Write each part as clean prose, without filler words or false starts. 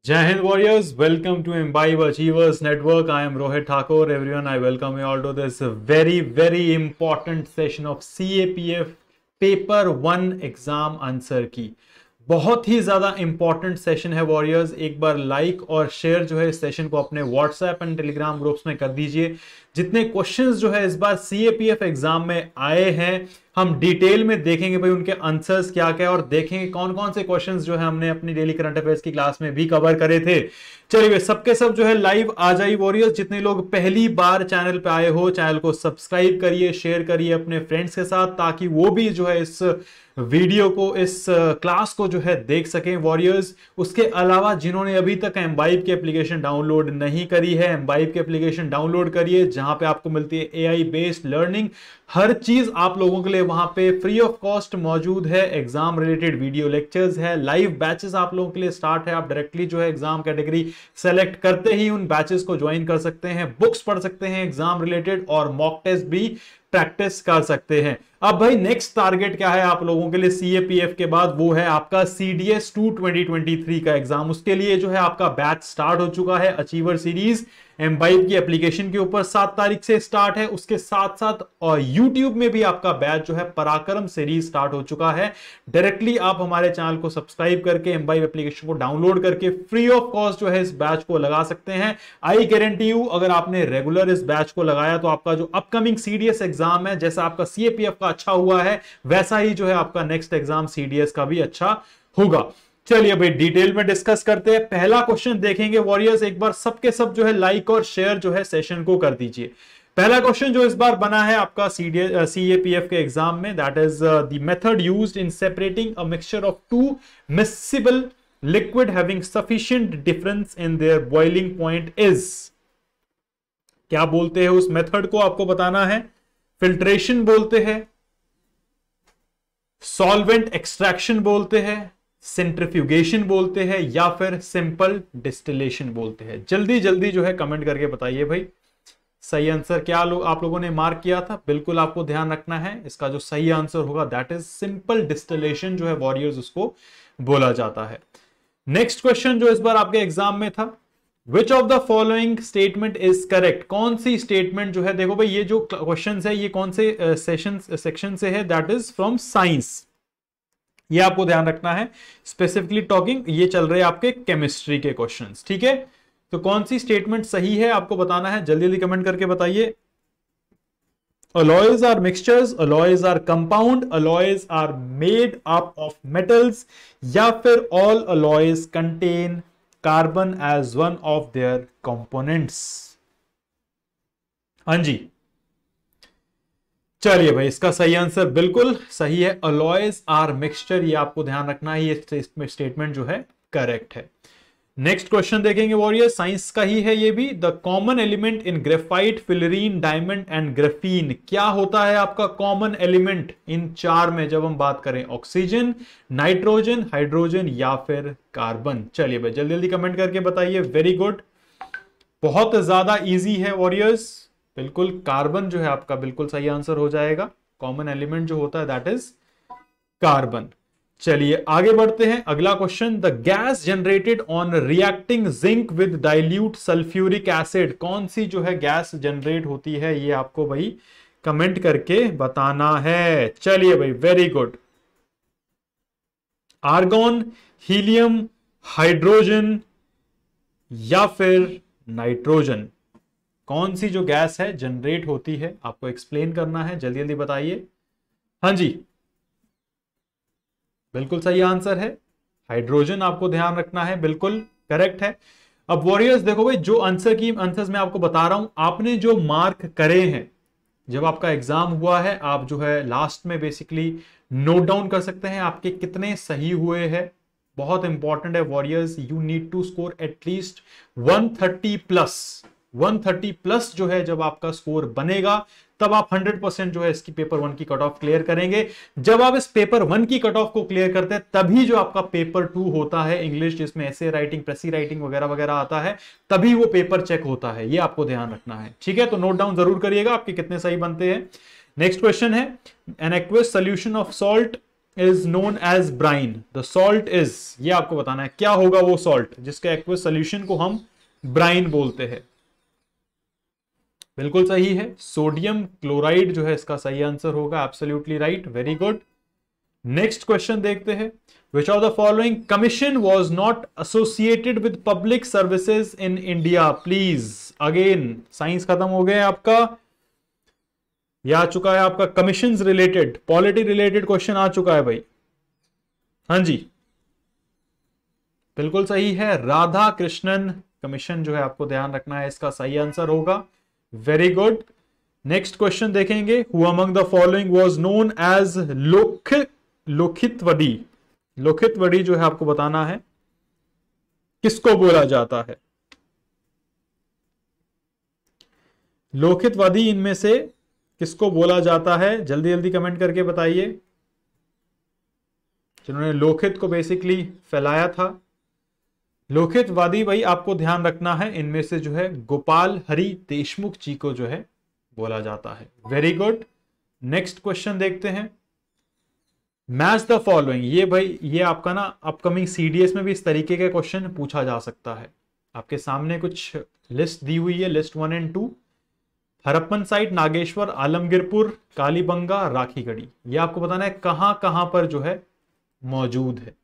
Jai Hind Warriors, welcome to Imbibe Achievers Network. I am Rohit Thakur. Everyone, I welcome you all to this very important session of CAPF Paper 1 exam answer की। बहुत ही ज्यादा important session है warriors. एक बार like और share जो है इस session को अपने व्हाट्सएप एंड टेलीग्राम ग्रुप्स में कर दीजिए। जितने क्वेश्चंस जो है इस बार सीएपीएफ एग्जाम में आए हैं हम डिटेल में देखेंगे भाई उनके आंसर्स क्या क्या है और देखेंगे कौन कौन से क्वेश्चंस जो है हमने अपनी डेली करंट अफेयर्स की क्लास में भी कवर करे थे। चलिए सबके सब जो है लाइव आ जाइए वॉरियर्स। जितने लोग पहली बार चैनल पे आए हो चैनल को सब्सक्राइब करिए, शेयर करिए अपने फ्रेंड्स के साथ ताकि वो भी जो है इस वीडियो को इस क्लास को जो है देख सकें वॉरियर्स। उसके अलावा जिन्होंने अभी तक एम्बाइब की एप्लीकेशन डाउनलोड नहीं करी है, एम्बाइब की एप्लीकेशन डाउनलोड करिए जहां पे आपको मिलती है एआई बेस्ड लर्निंग। हर चीज आप लोगों के लिए वहां पे फ्री ऑफ कॉस्ट मौजूद है। एग्जाम रिलेटेड वीडियो लेक्चर्स है, लाइव बैचेस आप लोगों के लिए स्टार्ट है। आप डायरेक्टली जो है एग्जाम कैटेगरी सेलेक्ट करते ही उन बैचेस को ज्वाइन कर सकते हैं, बुक्स पढ़ सकते हैं एग्जाम रिलेटेड और मॉक टेस्ट भी प्रैक्टिस कर सकते हैं। अब भाई नेक्स्ट टारगेट क्या है आप लोगों के लिए सीएपीएफ के बाद, वो है आपका सीडीएस 2 2023 का एग्जाम। उसके लिए जो है आपका बैच स्टार्ट हो चुका है। अचीवर सीरीज एम्बाइब की एप्लीकेशन के ऊपर 7 तारीख से स्टार्ट है। उसके साथ साथ और यूट्यूब में भी आपका बैच जो है पराक्रम सीरीज स्टार्ट हो चुका है। डायरेक्टली आप हमारे चैनल को सब्सक्राइब करके एम्बाइब एप्लीकेशन को डाउनलोड करके फ्री ऑफ कॉस्ट जो है इस बैच को लगा सकते हैं। आई गारंटी यू अगर आपने रेगुलर इस बैच को लगाया तो आपका जो अपकमिंग सीडीएस एग्जाम है, जैसा आपका सीएपीएफ का अच्छा हुआ है वैसा ही जो है आपका नेक्स्ट एग्जाम सीडीएस का भी अच्छा होगा। चलिए भाई डिटेल में डिस्कस करते हैं। पहला क्वेश्चन देखेंगे वॉरियर्स। एक बार सबके सब जो है लाइक और शेयर जो है सेशन को कर दीजिए। पहला क्वेश्चन जो इस बार बना है आपका सीएपीएफ के एग्जाम में, that is the method used in separating a mixture of two miscible liquid having sufficient difference in their boiling point is. क्या बोलते हैं उस मेथड को, आपको बताना है। फिल्ट्रेशन बोलते हैं, सॉल्वेंट एक्सट्रैक्शन बोलते हैं, सेंट्रीफ्यूगेशन बोलते हैं या फिर सिंपल डिस्टिलेशन बोलते हैं। जल्दी जल्दी जो है कमेंट करके बताइए भाई सही आंसर क्या आप लोगों ने मार्क किया था। बिल्कुल आपको ध्यान रखना है, इसका जो सही आंसर होगा दैट इज सिंपल डिस्टिलेशन जो है वॉरियर्स उसको बोला जाता है। नेक्स्ट क्वेश्चन जो इस बार आपके एग्जाम में था, which of the following statement is correct. कौन सी स्टेटमेंट जो है, देखो भाई ये जो क्वेश्चन है ये कौन से सेक्शन से है, दैट इज फ्रॉम साइंस। ये आपको ध्यान रखना है। स्पेसिफिकली टॉकिंग ये चल रहे हैं आपके केमिस्ट्री के क्वेश्चंस, ठीक है। तो कौन सी स्टेटमेंट सही है आपको बताना है, जल्दी जल्दी कमेंट करके बताइए। alloys are mixtures, alloys are compound, alloys are made up of metals या फिर all alloys contain carbon as one of their components। हाँ जी चलिए भाई इसका सही आंसर बिल्कुल सही है, अलॉयज आर मिक्सचर। ये आपको ध्यान रखना है, ये स्टेटमेंट जो है करेक्ट है। नेक्स्ट क्वेश्चन देखेंगे वॉरियर, साइंस का ही है ये भी। The common element in graphite, fullerene, diamond and graphene. क्या होता है आपका कॉमन एलिमेंट इन चार में जब हम बात करें, ऑक्सीजन, नाइट्रोजन, हाइड्रोजन या फिर कार्बन। चलिए भाई जल्दी जल्दी कमेंट करके बताइए। वेरी गुड, बहुत ज्यादा इजी है वॉरियर्स। बिल्कुल कार्बन जो है आपका बिल्कुल सही आंसर हो जाएगा। कॉमन एलिमेंट जो होता है दैट इज कार्बन। चलिए आगे बढ़ते हैं। अगला question, the gas generated on reacting zinc with dilute sulphuric acid. कौन सी जो है गैस जनरेट होती है ये आपको भाई कमेंट करके बताना है। चलिए भाई very good, argon, helium, hydrogen या फिर नाइट्रोजन। कौन सी जो गैस है जनरेट होती है आपको एक्सप्लेन करना है, जल्दी जल्दी बताइए। हाँ जी बिल्कुल सही आंसर है, हाइड्रोजन आपको ध्यान रखना है, बिल्कुल करेक्ट है। अब वॉरियर्स देखो भाई जो आंसर्स मैं आपको बता रहा हूं, आपने जो मार्क करे हैं जब आपका एग्जाम हुआ है, आप जो है लास्ट में बेसिकली नोट डाउन कर सकते हैं आपके कितने सही हुए हैं। बहुत इंपॉर्टेंट है warriors, you need to score at least 130 plus 130 plus जो है जब आपका स्कोर बनेगा तब आप 100% जो है इसकी पेपर 1 की कट ऑफ क्लियर करेंगे। जब आप इस पेपर 1 की कट ऑफ को क्लियर करते हैं तभी जो आपका पेपर 2 होता है इंग्लिश, जिसमें ऐसे राइटिंग, प्रेसी राइटिंग वगैरह वगैरह आता है, तभी वो पेपर चेक होता है। ये आपको ध्यान रखना है, ठीक है। तो नोट डाउन जरूर करिएगा आपके कितने सही बनते हैं। नेक्स्ट क्वेश्चन है, an aqueous solution of salt is known as brine, the salt is, ये आपको बताना है क्या होगा वो सॉल्ट जिसके एक्वस सोल्यूशन को हम ब्राइन बोलते हैं। बिल्कुल सही है, सोडियम क्लोराइड जो है इसका सही आंसर होगा, absolutely right, very good. Next question देखते हैं, which of the following commission was not associated with public services in India, please. Again science खत्म हो गया आपका, यह आ चुका है आपका commission related, polity related question आ चुका है भाई। हाँ जी, बिल्कुल सही है, राधा कृष्णन कमीशन जो है आपको ध्यान रखना है, इसका सही आंसर होगा, वेरी गुड। नेक्स्ट क्वेश्चन देखेंगे, who among the following was known as Lokhitwadi, Lokhitwadi जो है आपको बताना है किसको बोला जाता है। लोखितवादी इनमें से किसको बोला जाता है, जल्दी जल्दी कमेंट करके बताइए, जिन्होंने लोखित को बेसिकली फैलाया था। लोखितवादी भाई आपको ध्यान रखना है, इनमें से जो है गोपाल हरि देशमुख जी को जो है बोला जाता है, वेरी गुड। नेक्स्ट क्वेश्चन देखते हैं, मैच द फॉलोइंग, ये भाई ये आपका ना अपकमिंग सीडीएस में भी इस तरीके का क्वेश्चन पूछा जा सकता है। आपके सामने कुछ लिस्ट दी हुई है, लिस्ट 1 और 2, हरप्पन साइट, नागेश्वर, आलमगीरपुर, कालीबंगा, राखीगढ़ी, ये आपको बताना है कहां कहां पर जो है मौजूद है।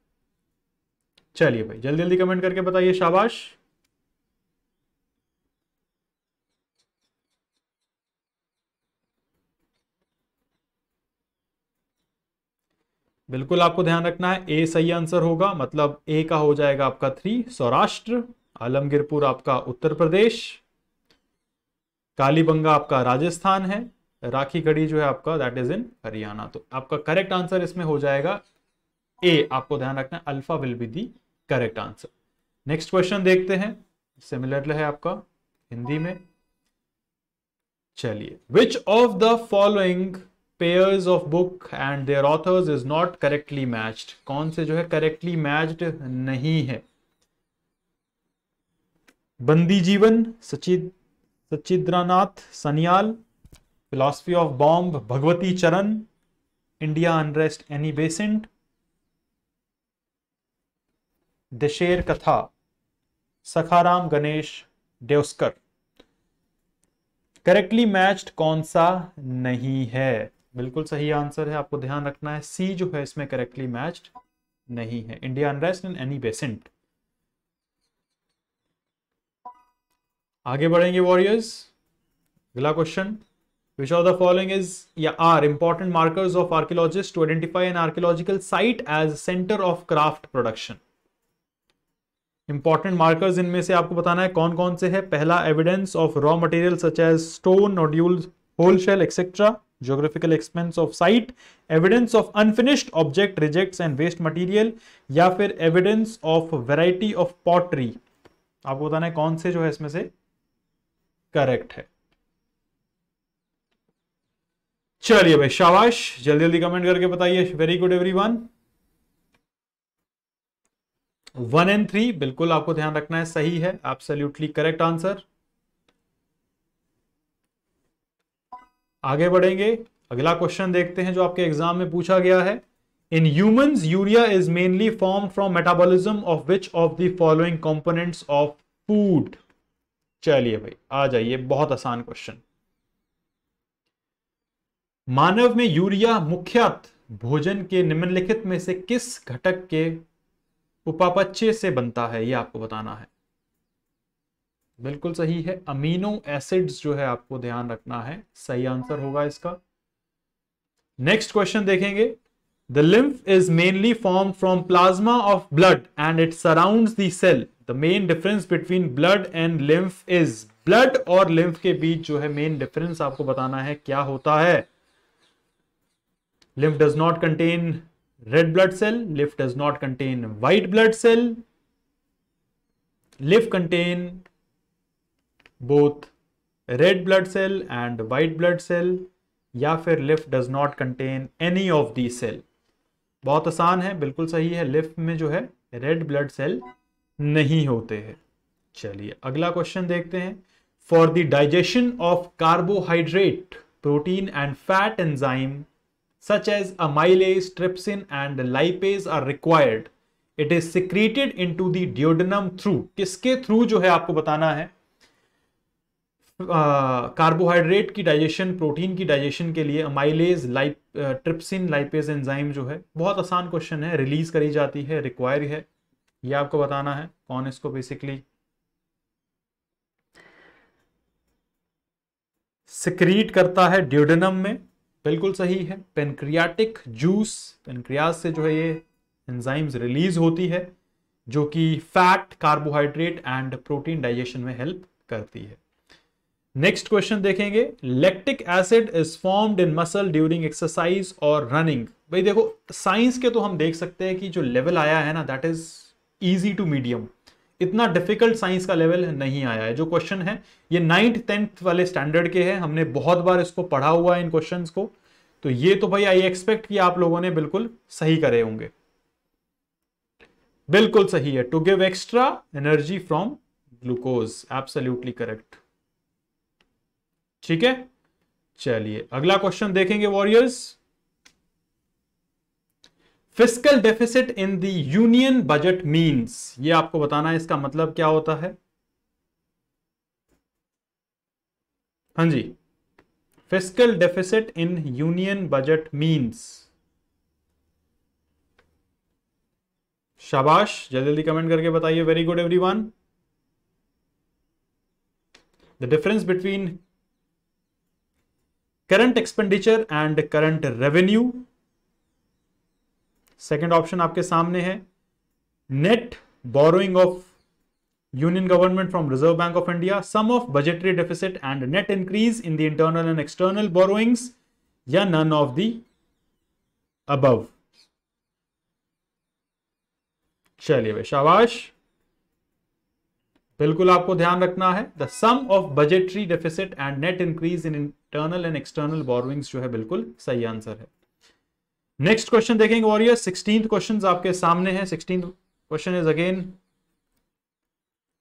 चलिए भाई जल्दी जल्दी कमेंट करके बताइए, शाबाश। बिल्कुल आपको ध्यान रखना है, ए सही आंसर होगा, मतलब ए का हो जाएगा आपका 3, सौराष्ट्र, आलमगीरपुर आपका उत्तर प्रदेश, कालीबंगा आपका राजस्थान है, राखीगढ़ी जो है आपका दैट इज इन हरियाणा। तो आपका करेक्ट आंसर इसमें हो जाएगा ए, आपको ध्यान रखना है alpha will be the correct answer. Next question देखते हैं, सिमिलर है आपका हिंदी में। चलिए, which of the following pairs of book and their authors is not correctly matched, कौन से जो है करेक्टली मैच्ड नहीं है। बंदी जीवन, सचिद्रनाथ Sanyal, philosophy of bomb Bhagwati चरण, इंडिया अनरेस्ट एनी बेसेंट, दशेर कथा सखाराम गणेश देवस्कर। करेक्टली मैच्ड कौन सा नहीं है, बिल्कुल सही आंसर है, आपको ध्यान रखना है सी जो है इसमें करेक्टली मैच्ड नहीं है, India unrest and Annie Besant. आगे बढ़ेंगे वॉरियर्स, अगला question, which of the following is या are important markers of archaeologists to identify an archaeological site as center of craft production। Important markers इनमें से आपको बताना है कौन कौन से है। पहला, evidence of raw material such as stone, nodules, whole shell etcetera, geographical expanse of site, evidence of unfinished object, rejects and waste material, या फिर evidence of variety of pottery. आपको बताना है कौन से जो है इसमें से करेक्ट है। चलिए भाई शाबाश, जल्दी जल्दी कमेंट करके बताइए, वेरी गुड एवरीवन। 1 और 3 बिल्कुल आपको ध्यान रखना है सही है, एब्सोल्युटली करेक्ट आंसर। आगे बढ़ेंगे, अगला क्वेश्चन देखते हैं जो आपके एग्जाम में पूछा गया है। In humans urea is mainly form from metabolism of which of the following components of food. चलिए भाई आ जाइए, बहुत आसान क्वेश्चन। मानव में यूरिया मुख्यतः भोजन के निम्नलिखित में से किस घटक के उपापचय से बनता है, यह आपको बताना है। बिल्कुल सही है, अमीनो एसिड्स जो है आपको ध्यान रखना है, सही आंसर होगा इसका। नेक्स्ट क्वेश्चन देखेंगे, the lymph is mainly form from plasma of blood and it surrounds the cell, the main difference between blood and lymph is. Blood और लिम्फ के बीच जो है मेन डिफरेंस आपको बताना है क्या होता है। lymph does not contain red blood cell, lymph does not contain white blood cell, lymph contain both red blood cell and white blood cell, या फिर lymph does not contain any of the cell. बहुत आसान है, बिल्कुल सही है, लिफ में जो है रेड ब्लड सेल नहीं होते हैं। चलिए अगला क्वेश्चन देखते हैं। For the digestion of carbohydrate, protein and fat enzyme such as amylase, trypsin and lipase are required. It is secreted into the duodenum through, किसके थ्रू जो है आपको बताना है। कार्बोहाइड्रेट की डाइजेशन, प्रोटीन की डाइजेशन के लिए अमाइलेज, ट्रिप्सिन, लाइपेज एंजाइम जो है, बहुत आसान क्वेश्चन है, रिलीज करी जाती है, रिक्वायर है, ये आपको बताना है कौन इसको बेसिकली सिक्रीट करता है ड्यूडेनम में। बिल्कुल सही है, पेनक्रियाटिक जूस, पेनक्रियाज से जो है ये एंजाइम्स रिलीज होती है जो कि fat, carbohydrate and protein digestion में हेल्प करती है। नेक्स्ट क्वेश्चन देखेंगे। Lactic acid is formed in muscle during exercise और रनिंग। भाई देखो साइंस के तो हम देख सकते हैं कि जो लेवल आया है ना, that is easy to medium, इतना डिफिकल्ट साइंस का लेवल नहीं आया है। जो क्वेश्चन है ये 9th 10th वाले स्टैंडर्ड के हैं, हमने बहुत बार इसको पढ़ा हुआ है इन क्वेश्चंस को, तो ये तो भाई आई एक्सपेक्ट कि आप लोगों ने बिल्कुल सही करे होंगे। बिल्कुल सही है, to give extra energy from glucose, absolutely correct. ठीक है, चलिए अगला क्वेश्चन देखेंगे warriors. Fiscal deficit in the union budget means, ये आपको बताना है इसका मतलब क्या होता है। हाँ जी, fiscal deficit in union budget means. शाबाश, जल्दी जल्दी कमेंट करके बताइए। Very good everyone. The difference between current expenditure and current revenue. Second option आपके सामने है, net borrowing of union government from Reserve Bank of India, sum of budgetary deficit and net increase in the internal and external borrowings, या none of the above. चलिए भाई शाबाश, बिल्कुल आपको ध्यान रखना है, the some of budgetary deficit and net increase in internal and external borrowings जो है बिल्कुल सही आंसर है। नेक्स्ट क्वेश्चन देखेंगे वॉरियर, 16th क्वेश्चन आपके सामने है। 16th question is again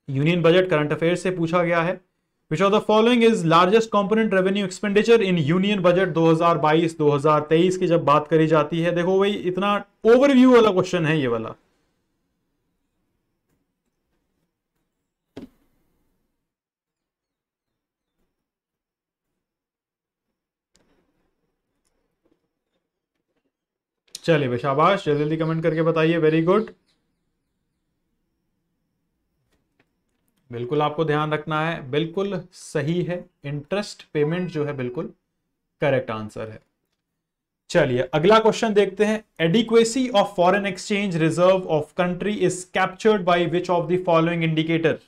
union budget, current affair से पूछा गया है। Which of the following is largest component revenue expenditure in union budget 2022-2023 की जब बात करी जाती है। देखो भाई इतना ओवरव्यू वाला क्वेश्चन है ये वाला। चलिए भाई शाबाश, जल्दी जल्दी कमेंट करके बताइए। वेरी गुड, बिल्कुल आपको ध्यान रखना है, बिल्कुल सही है, इंटरेस्ट पेमेंट जो है बिल्कुल करेक्ट आंसर है। चलिए अगला क्वेश्चन देखते हैं। Adequacy of foreign exchange reserve of country is captured by which of the following indicator.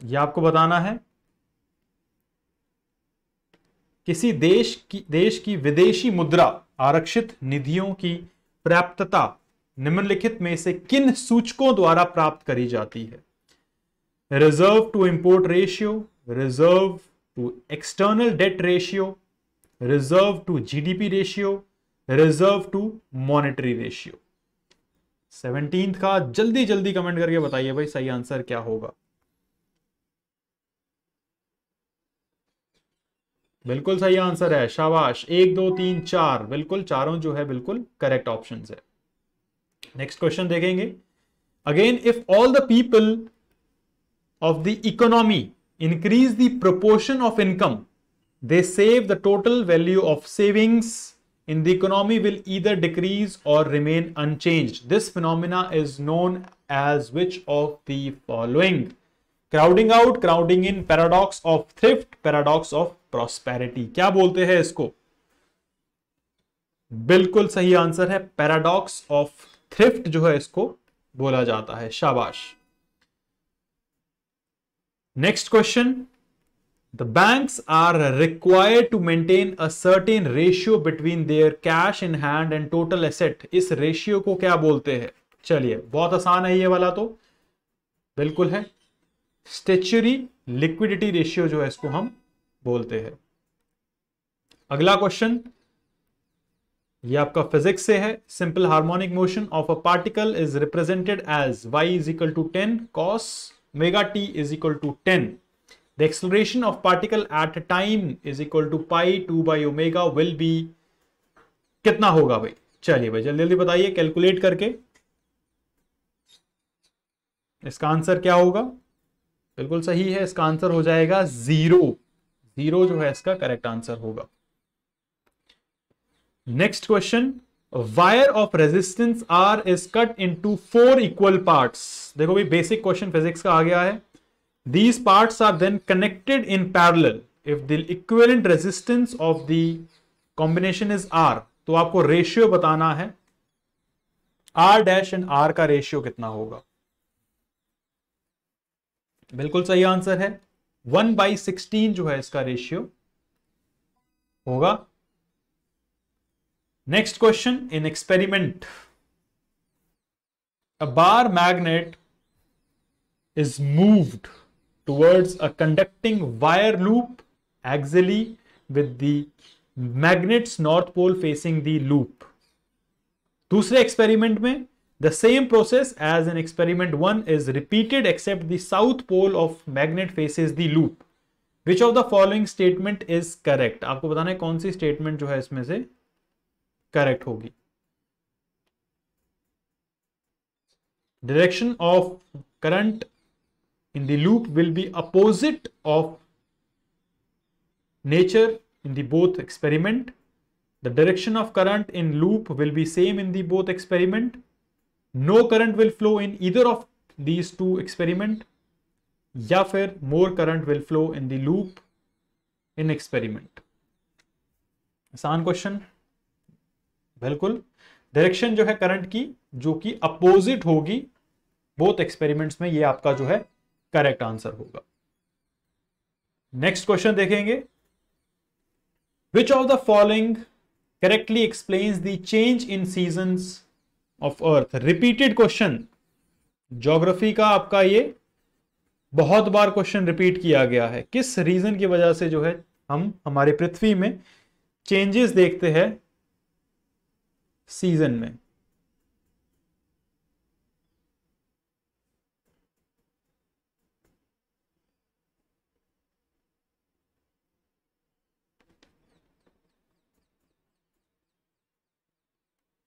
ये आपको बताना है किसी देश की विदेशी मुद्रा आरक्षित निधियों की पर्याप्तता निम्नलिखित में से किन सूचकों द्वारा प्राप्त करी जाती है। Reserve to import ratio, reserve to external debt ratio, reserve to GDP ratio, reserve to monetary ratio. 17th का जल्दी जल्दी कमेंट करके बताइए भाई सही आंसर क्या होगा। बिल्कुल सही आंसर है, शाबाश, 1 2 3 4, बिल्कुल चारों जो है बिल्कुल करेक्ट ऑप्शंस है। नेक्स्ट क्वेश्चन देखेंगे। Again, if all the people of the economy increase the proportion of income, they save, the total value of savings in the economy will either decrease or remain unchanged. This phenomena is known as which of the following? Crowding out, crowding in, paradox of thrift, paradox of prosperity. क्या बोलते हैं इसको? बिल्कुल सही answer है, paradox of thrift जो है इसको बोला जाता है। शाबाश। Next question. The banks are required to maintain a certain ratio between their cash in hand and total asset. इस रेशियो को क्या बोलते हैं? चलिए बहुत आसान है ये वाला तो, बिल्कुल है, स्टैच्यूरी लिक्विडिटी रेशियो जो है इसको हम बोलते हैं। अगला क्वेश्चन ये आपका फिजिक्स से है। Simple harmonic motion of a particle is represented as y is equal to 10 cos omega t is equal to 10। The acceleration of particle at time is equal to pi 2 by omega will be, कितना होगा भाई? चलिए भाई जल्दी जल्दी बताइए calculate करके। इसका आंसर क्या होगा? बिल्कुल सही है, इसका आंसर हो जाएगा 0। 0 जो है इसका करेक्ट आंसर होगा। Next question, wire of resistance R is cut into 4 equal parts. देखो भाई बेसिक क्वेश्चन फिजिक्स का आ गया है। These parts are then connected in parallel if the equivalent resistance of the combination is R। तो आपको ratio बताना है R डैश एंड R का रेशियो कितना होगा। बिल्कुल सही आंसर है 1/16 जो है इसका रेशियो होगा। Next question, in experiment a bar magnet is moved towards a conducting wire loop axially with the magnet's north pole facing the loop. दूसरे एक्सपेरिमेंट में the same process as in experiment 1 is repeated except the south pole of magnet faces the loop. Which of the following statement is correct? आपको बताना है कौन सी statement जो है इसमें से करेक्ट होगी। Direction of current in the loop will be opposite of nature in the both experiment. The direction of current in loop will be same in the both experiment. No current will flow in either of these two experiment. या फिर more current will flow in the loop in experiment. आसान question, बिल्कुल direction जो है current की जो कि opposite होगी बोथ एक्सपेरिमेंट्स में, ये आपका जो है करेक्ट आंसर होगा। नेक्स्ट क्वेश्चन देखेंगे, which of the following correctly explains the change in seasons of earth. Repeated question, geography का आपका ये बहुत बार क्वेश्चन रिपीट किया गया है। किस रीजन की वजह से जो है हम हमारी पृथ्वी में चेंजेस देखते हैं सीजन में।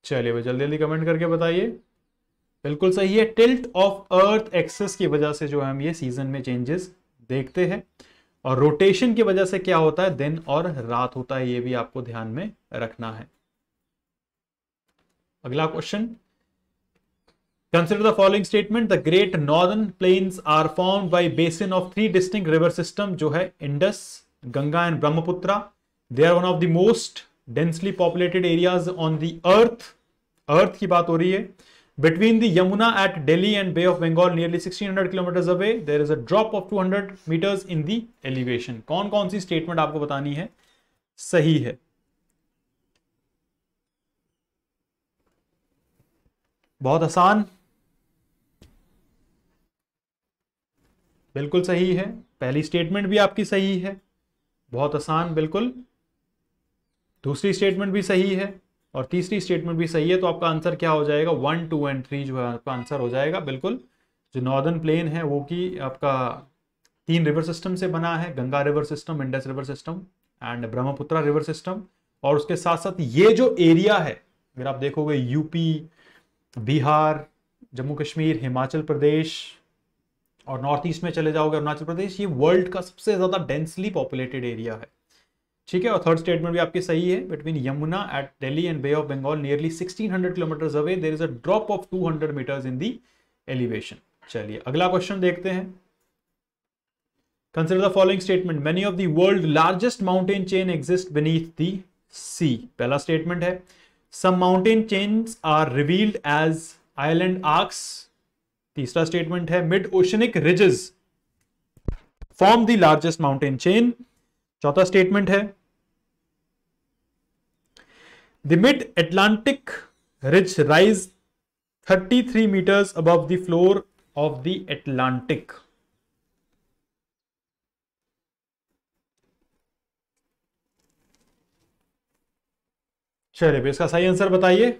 चलिए भाई जल्दी जल्दी कमेंट करके बताइए। बिल्कुल सही है, टिल्ट ऑफ अर्थ एक्सिस की वजह से जो हम ये सीजन में चेंजेस देखते हैं, और रोटेशन की वजह से क्या होता है दिन और रात होता है, ये भी आपको ध्यान में रखना है। अगला question, consider the following statement, the great northern plains are formed by basin of 3 distinct river system जो है Indus, Ganga and Brahmaputra. They are one of the most densely populated areas on the earth की बात हो रही है। Between the Yamuna at Delhi and bay of Bengal nearly 1600 kilometre away there is a drop of 200 metres in the elevation. कौन कौन सी statement आपको बतानी है सही है? बहुत आसान, बिल्कुल सही है। पहली स्टेटमेंट भी आपकी सही है, बहुत आसान बिल्कुल। दूसरी स्टेटमेंट भी सही है और तीसरी स्टेटमेंट भी सही है। तो आपका आंसर क्या हो जाएगा? 1, 2 एंड 3 जो है आपका आंसर हो जाएगा। बिल्कुल, जो नॉर्दर्न प्लेन है वो कि आपका 3 रिवर सिस्टम से बना है, Ganga river system, Indus river system and Brahmaputra river system. और उसके साथ साथ ये जो एरिया है, अगर आप देखोगे यूपी, बिहार, जम्मू कश्मीर, हिमाचल प्रदेश और नॉर्थ ईस्ट में चले जाओगे अरुणाचल प्रदेश, ये वर्ल्ड का सबसे ज्यादा डेंसली पॉपुलेटेड एरिया है। ठीक है, और थर्ड स्टेटमेंट भी आपकी सही है। Between Yamuna at Delhi and bay of Bengal nearly 1600 kilometre away there is a drop of 200 metres in the elevation. चलिए अगला क्वेश्चन देखते हैं। Consider the following statement, many of the world largest mountain chain exist beneath the sea. पहला statement है, some mountain chains are revealed as island arcs. तीसरा statement है, mid oceanic ridges form the largest mountain chain. चौथा statement है, the mid Atlantic ridge rise 33 metres above the floor of the Atlantic. चलिए भाई इसका सही answer बताइए।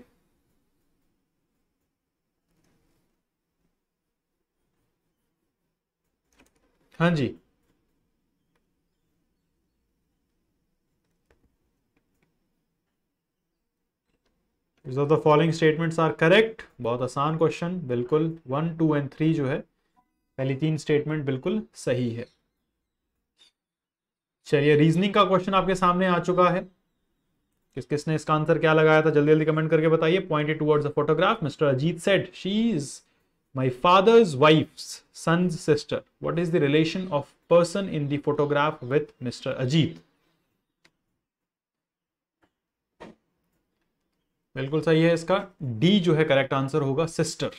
हाँ जी, Which of the following statements are correct? बहुत आसान क्वेश्चन, बिल्कुल 1, 2 एंड 3 जो है, पहली 3 स्टेटमेंट बिल्कुल सही है। चलिए रीजनिंग का क्वेश्चन आपके सामने आ चुका है। किसने इसका आंसर क्या लगाया था जल्दी जल्दी कमेंट करके बताइए। Pointed towards the photograph, mister Ajit said she is my father's wife's son's sister, what is the relation of person in the photograph with mister Ajit. बिल्कुल सही है, इसका डी जो है करेक्ट आंसर होगा, सिस्टर।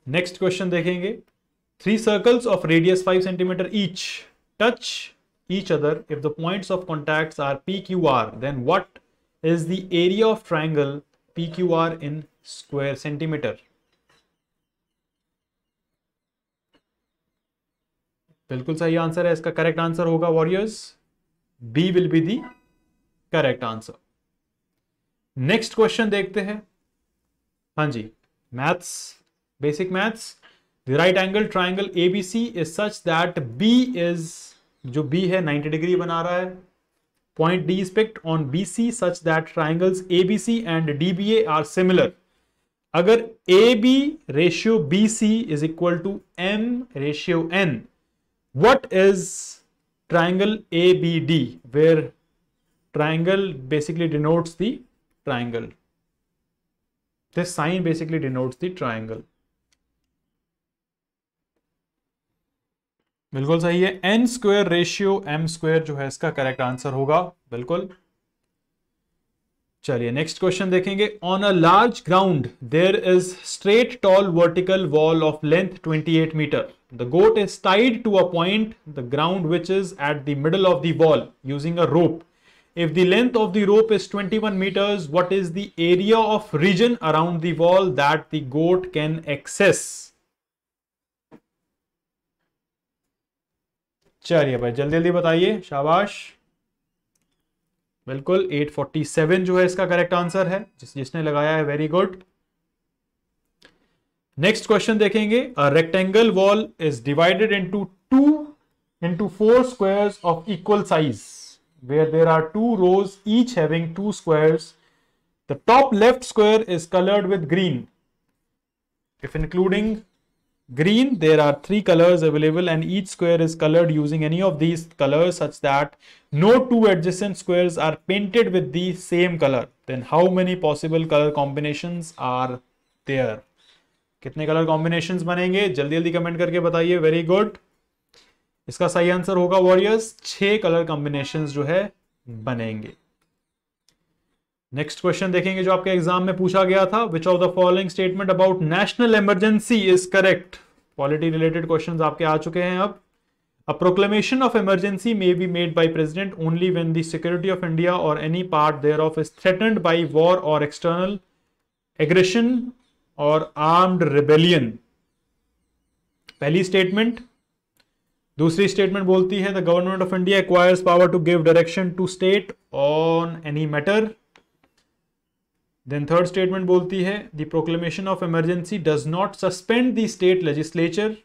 नेक्स्ट क्वेश्चन देखेंगे। 3 circles of radius 5 centimeter each touch each other. If the points of contacts are PQR, then what is the area of triangle PQR in square centimeter? बिल्कुल सही answer है, इसका correct answer होगा warriors, B will be the correct answer. Next question देखते हैं। हाँ जी, maths, basic maths. The right angle triangle ABC is such that B is, जो B है 90 डिग्री बना रहा है। Point D is picked on BC such that triangles ABC and DBA are similar. अगर AB ratio BC is equal to M ratio N, what is triangle ABD, where triangle basically denotes the triangle. This sign basically denotes the triangle. बिल्कुल सही है, N square ratio M square जो है इसका correct answer होगा, बिल्कुल। चलिए next question देखेंगे। On a large ground there is straight tall vertical wall of length 28 metre. The goat is tied to a point the ground which is at the middle of the wall using a rope. If the length of the rope is 21 meters, what is the area of region around the wall that the goat can access? चलिए भाई जल्दी जल्दी बताइए, शाबाश। बिल्कुल 847 जो है इसका करेक्ट आंसर है, जिसने लगाया है वेरी गुड। नेक्स्ट क्वेश्चन देखेंगे। A rectangle wall is divided into 4 squares of equal size where there are 2 rows each having 2 squares. The top left square is colored with green. If including green, there are 3 colors available and each square is colored using any of these colors such that no 2 adjacent squares are painted with the same color. Then how many possible color combinations are there? कितने colour combinations बनेंगे जल्दी जल्दी comment करके बताइए, very good. इसका सही answer होगा warriors, 6 colour combinations जो है बनेंगे। नेक्स्ट क्वेश्चन देखेंगे जो आपके एग्जाम में पूछा गया था। Which of the following statement about national emergency is correct. Polity related questions आपके आ चुके हैं अब। A proclamation of emergency may be made by president only when the security of India or any part thereof is threatened by war or external aggression or armed rebellion. पहली statement. दूसरी statement बोलती है the government of India acquires power to give direction to state on any matter. Then third statement बोलती है the proclamation of emergency does not suspend the state legislature.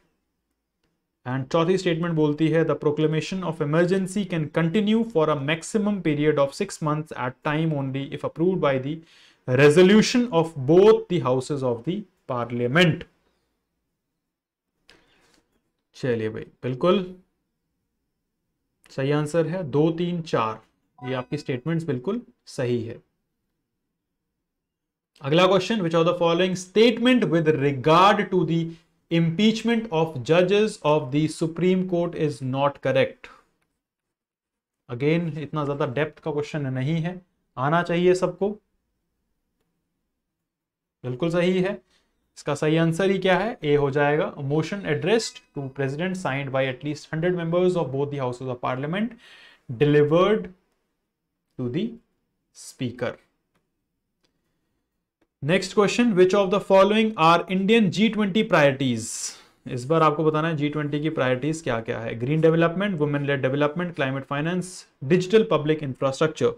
And चौथी statement बोलती है the proclamation of emergency can continue for a maximum period of 6 months at time only if approved by the resolution of both the houses of the parliament. चलिए भाई बिल्कुल सही answer है, 2, 3, 4 ये आपकी स्टेटमेंट्स बिल्कुल सही है। अगला question. Which of the following statement with regard to the impeachment of जजेस of the supreme court is not correct. Again इतना ज्यादा डेप्थ का क्वेश्चन नहीं है, आना चाहिए सबको। बिल्कुल सही है, इसका सही आंसर ही क्या है, ए हो जाएगा। Motion addressed to president signed by at least 100 members of both the houses of parliament delivered to the speaker. Next question. Which of the following are Indian G20 priorities. इस बार आपको बताना है G20 की प्रायोरिटीज क्या क्या है। Green development, women lead development, climate finance, digital public infrastructure.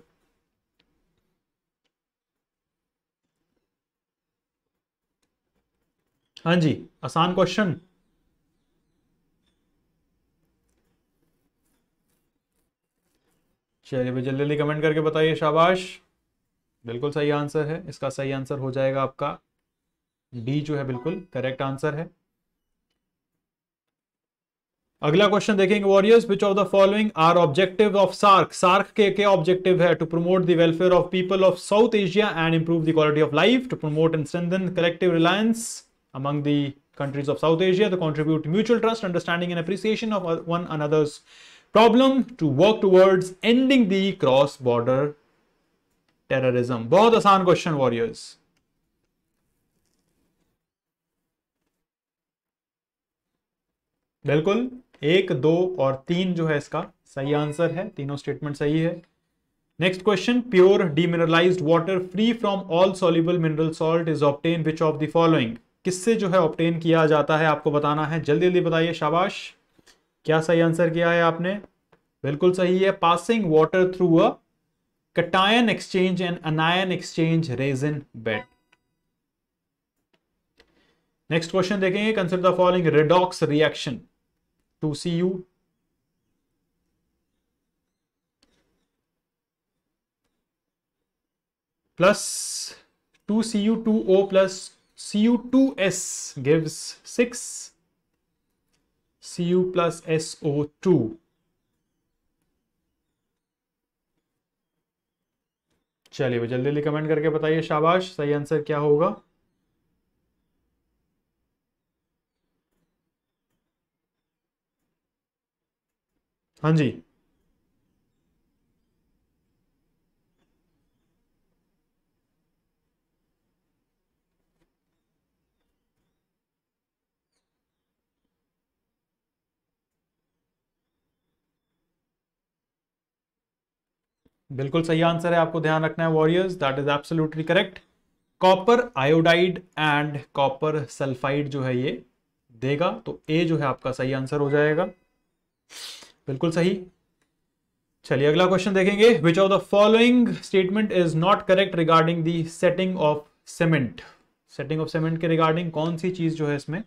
हाँ जी, आसान क्वेश्चन। चलिए भाई जल्दी जल्दी कमेंट करके बताइए, शाबाश। बिल्कुल सही आंसर है, इसका सही आंसर हो जाएगा आपका डी, जो है बिल्कुल करेक्ट आंसर है। अगला क्वेश्चन देखेंगे warriors, which of the following are objective of SAARC. SAARC के क्या ऑब्जेक्टिव है? To promote the welfare of people of South Asia and improve the quality of life, to promote and strengthen collective reliance among the countries of South Asia, to contribute to mutual trust, understanding and appreciation of one another's problem, to work towards ending the cross border terrorism। बहुत आसान question warriors. बिल्कुल 1, 2 और 3 जो है इसका सही answer है, तीनों स्टेटमेंट सही है। Next question, pure demineralised water free from all soluble mineral salt is obtain which of the following. किससे जो है ऑब्टेन किया जाता है, आपको बताना है, जल्दी जल्दी बताइए, शाबाश। क्या सही आंसर किया है आपने? बिल्कुल सही है, passing water through a cation exchange and anion exchange resin bed. Next question देखेंगे, consider the following redox reaction, 2Cu plus 2Cu2O plus Cu2S gives 6Cu plus SO2। चलिए जल्दी जल्दी कमेंट करके बताइए, शाबाश। सही आंसर क्या होगा? हाँ जी, बिल्कुल सही आंसर है, आपको ध्यान रखना है warriors, that is absolutely correct. Copper iodide and copper sulphide जो है ये देगा, तो ए जो है आपका सही आंसर हो जाएगा, बिल्कुल सही। चलिए अगला क्वेश्चन देखेंगे, which of the following statement is not correct regarding the setting of cement. Setting of cement के रिगार्डिंग कौन सी चीज जो है इसमें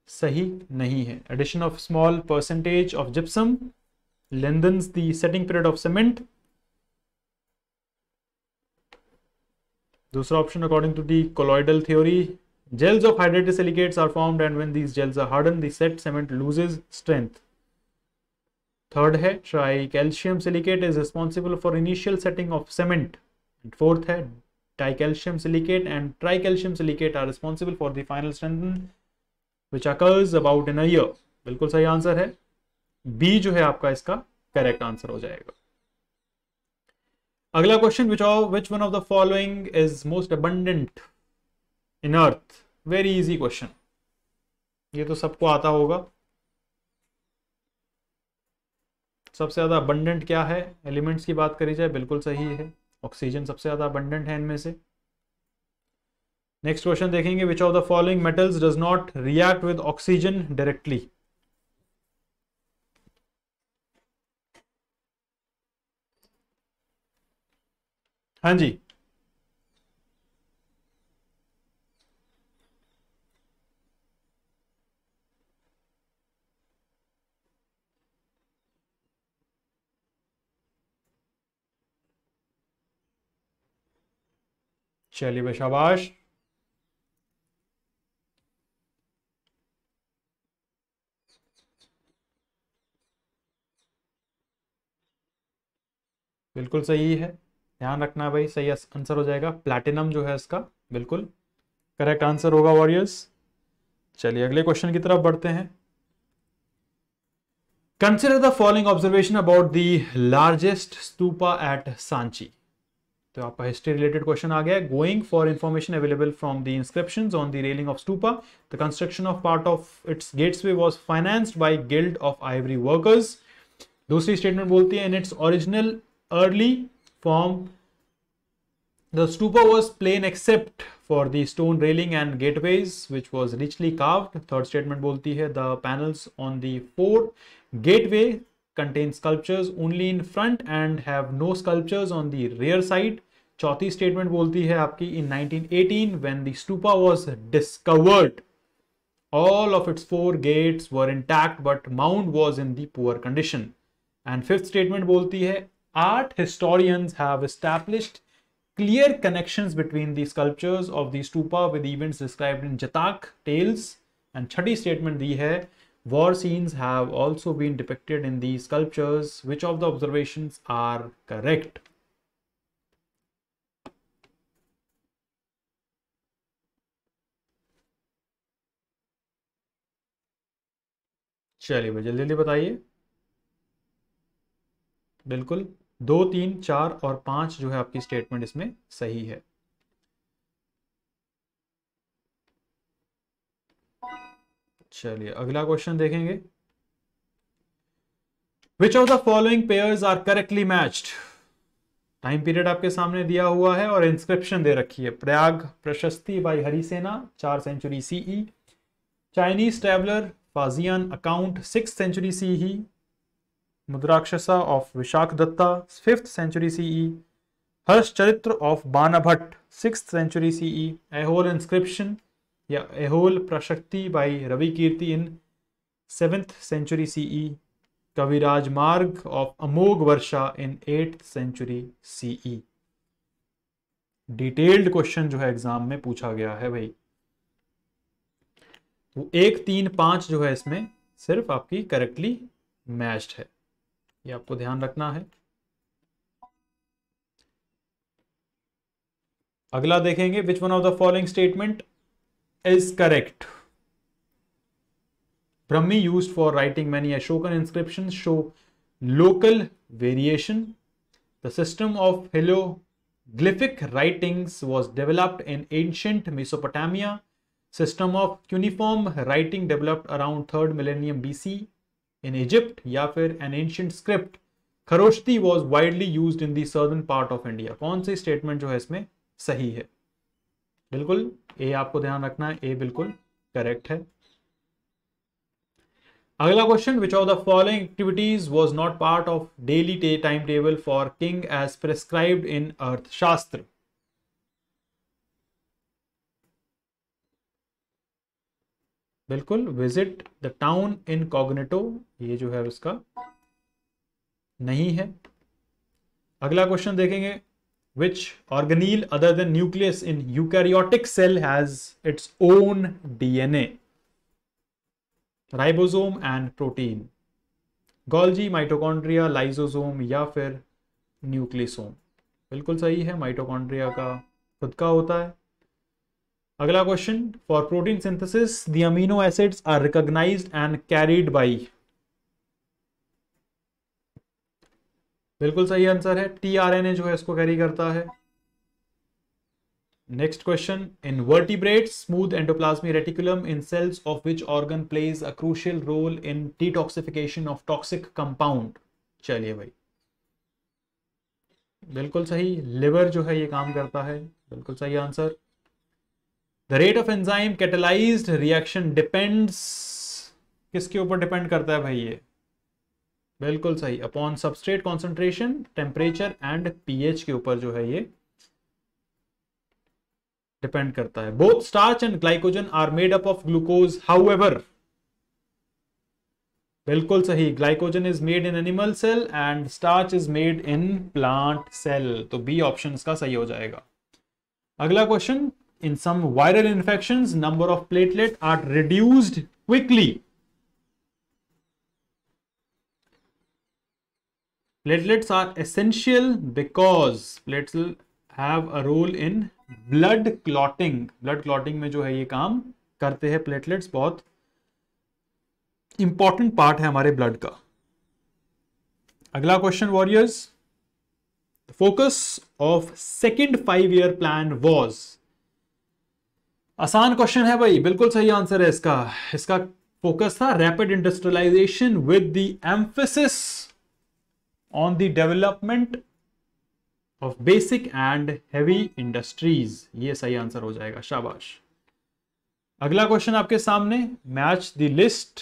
सही नहीं है? Addition of small percentage of gypsum lengthens the setting period of cement। दूसरा option, according to the colloidal theory, gels of hydrated silicates are formed and when these gels are hardened the set cement loses strength। Third है, tricalcium silicate is responsible for initial setting of cement। Fourth है, dicalcium silicate and tricalcium silicate are responsible for the final strengthening which occurs about in a year। बिल्कुल सही answer है, B जो है आपका इसका correct answer हो जाएगा। अगला question, which one of the following is most abundant in earth. Very easy question, ये तो सबको आता होगा। सबसे ज्यादा अबंडेंट क्या है? एलिमेंट्स की बात करी जाए, बिल्कुल सही है, ऑक्सीजन सबसे ज्यादा अबंडेंट है इनमें से। नेक्स्ट क्वेश्चन देखेंगे, which of the following metals does not react with oxygen directly. हाँ जी, चलिए भाई शाबाश। बिल्कुल सही है, ध्यान रखना भाई, सही आंसर हो जाएगा, प्लैटिनम जो है इसका बिल्कुल करेक्ट आंसर होगा वॉरियर्स। चलिए अगले क्वेश्चन की तरफ बढ़ते हैं। Consider the following observation about the largest stupa at Sanchi. तो आपका हिस्ट्री रिलेटेड क्वेश्चन आ गया है। Going for information available from the inscriptions on the railing of stupa, the construction of part of its gateways was financed by guild of ivory workers. दूसरी statement बोलती है, in its original early form the stupa was plain except for the stone railing and gateways which was richly carved. Third statement बोलती है the panels on the fort gateway contain sculptures only in front and have no sculptures on the rear side. चौथी statement बोलती है आपकी in 1918 when the stupa was discovered all of its 4 gates were intact but mound was in the poor condition. And fifth statement बोलती है art historians have established clear connections between the sculptures of the stupa with events described in Jatak tales. And chhati statement दी है war scenes have also been depicted in these sculptures. Which of the observations are correct? चलिए भाई जल्दी जल्दी बताइए। बिल्कुल 2, 3, 4 और 5 जो है आपकी स्टेटमेंट इसमें सही है। चलिए अगला क्वेश्चन देखेंगे। Which of the following pairs are correctly matched? Time period आपके सामने दिया हुआ है और इंस्क्रिप्शन दे रखी है। Prayag Prashasti by Harisena 4 century CE, Chinese traveller Faxian account 6th century CE, Mudrarakshasa of Vishakha Datta 5th century CE, Harsha Charitra of Banabhatta 6th century CE, Aihole inscription या Aihole Prashasti by Ravi Kirti in 7th century CE, Kaviraja Marga of Amogha Varsha in 8th century CE. Detailed question जो है exam में पूछा गया है भाई। वो 1, 3, 5 जो है इसमें सिर्फ आपकी करेक्टली मैच्ड है, ये आपको ध्यान रखना है। अगला देखेंगे which one of the following statement is correct? Brahmi used for writing many Ashokan inscriptions show local variation. The system of hieroglyphic writings was developed in ancient Mesopotamia. System of cuneiform writing developed around 3rd millennium BC in Egypt. या फिर an ancient script Kharosthi was widely used in the southern part of India. कौन सी statement जो है इसमें सही है? बिल्कुल ए आपको ध्यान रखना है, ए बिल्कुल करेक्ट है। अगला question which of the following activities was not part of daily time table for king as prescribed in Arthashastra? बिल्कुल विजिट द टाउन इनकॉग्निटो, ये जो है उसका नहीं है। अगला क्वेश्चन देखेंगे which organelle other than nucleus in eukaryotic cell has its own DNA? Ribosome and protein, Golgi, mitochondria, lysosome या फिर न्यूक्लियोसोम? बिल्कुल सही है, माइटोकॉन्ड्रिया का खुद का होता है। अगला question for protein synthesis the amino acids are recognized and carried by? बिल्कुल सही आंसर है, टीआरएनए जो है इसको कैरी करता है। Next question, in vertebrates, smooth endoplasmic reticulum in cells of which organ plays a crucial role in detoxification of toxic compound? चलिए भाई बिल्कुल सही, लिवर जो है ये काम करता है, बिल्कुल सही answer. The rate of enzyme catalyzed reaction depends, किसके ऊपर डिपेंड करता है भाई ये? बिल्कुल सही, upon substrate concentration, temperature and pH के ऊपर जो है ये डिपेंड करता है। Both starch and glycogen are made up of glucose however? बिल्कुल सही, glycogen is made in animal cell and starch is made in plant cell, तो बी ऑप्शन इसका सही हो जाएगा। अगला question, in some viral infections number of platelet are reduced quickly? Platelets are essential because platelets have a role in blood clotting. Blood clotting में जो है ये काम करते हैं प्लेटलेट्स, बहुत इंपॉर्टेंट पार्ट है हमारे ब्लड का। अगला question warriors, focus of second 5-year plan was? आसान क्वेश्चन है भाई, बिल्कुल सही आंसर है इसका। इसका फोकस था rapid industrialisation with the emphasis on the development of basic and heavy industries, ये सही आंसर हो जाएगा, शाबाश। अगला क्वेश्चन आपके सामने, मैच द लिस्ट।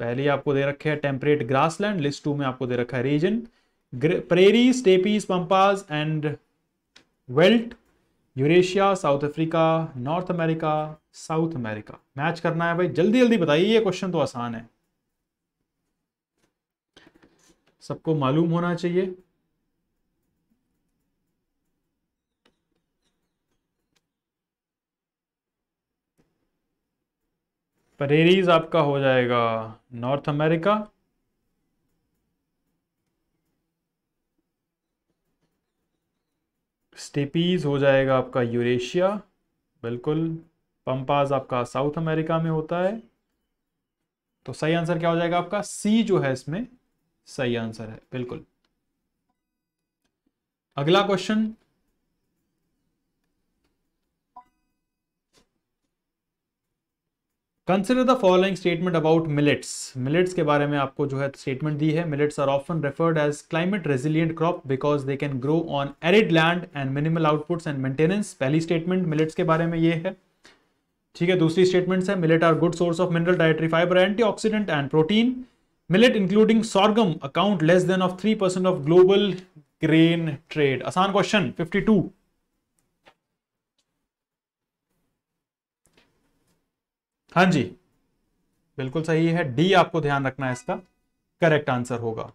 पहले आपको दे रखे हैं टेम्परेट ग्रासलैंड, लिस्ट 2 में आपको दे रखा है region, prairie, steppes, pampas and veld, Eurasia, South Africa, North America, South America. Match करना है भाई, जल्दी जल्दी बताइए, ये क्वेश्चन तो आसान है, सबको मालूम होना चाहिए। प्रेरीज आपका हो जाएगा नॉर्थ अमेरिका, स्टेपीज हो जाएगा आपका यूरेशिया, बिल्कुल, पंपाज आपका साउथ अमेरिका में होता है। तो सही आंसर क्या हो जाएगा आपका, सी जो है इसमें सही आंसर है, बिल्कुल। अगला question, consider the following statement about millets. Millets के बारे में आपको जो है स्टेटमेंट दी है, millets are often referred as climate resilient crop because they can grow on arid land and minimal outputs and maintenance. पहली स्टेटमेंट मिलेट्स के बारे में ये है, ठीक है। दूसरी स्टेटमेंट है, millet are good source of mineral, dietary fibre, antioxidant and protein. Millet including sorghum account less than of 3% of global grain trade. आसान क्वेश्चन 52। हाँ जी, बिल्कुल सही है, डी आपको ध्यान रखना है, इसका करेक्ट आंसर होगा।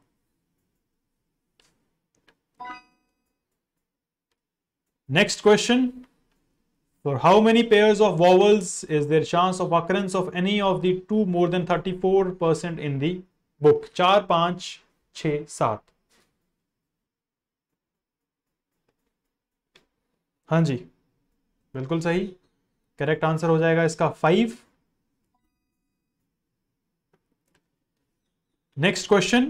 Next question, for how many pairs of vowels is there chance of occurrence of any of the two more than 34% in the book? 4, 5, 6, 7। हाँ जी, बिल्कुल सही, करेक्ट आंसर हो जाएगा इसका 5। Next question,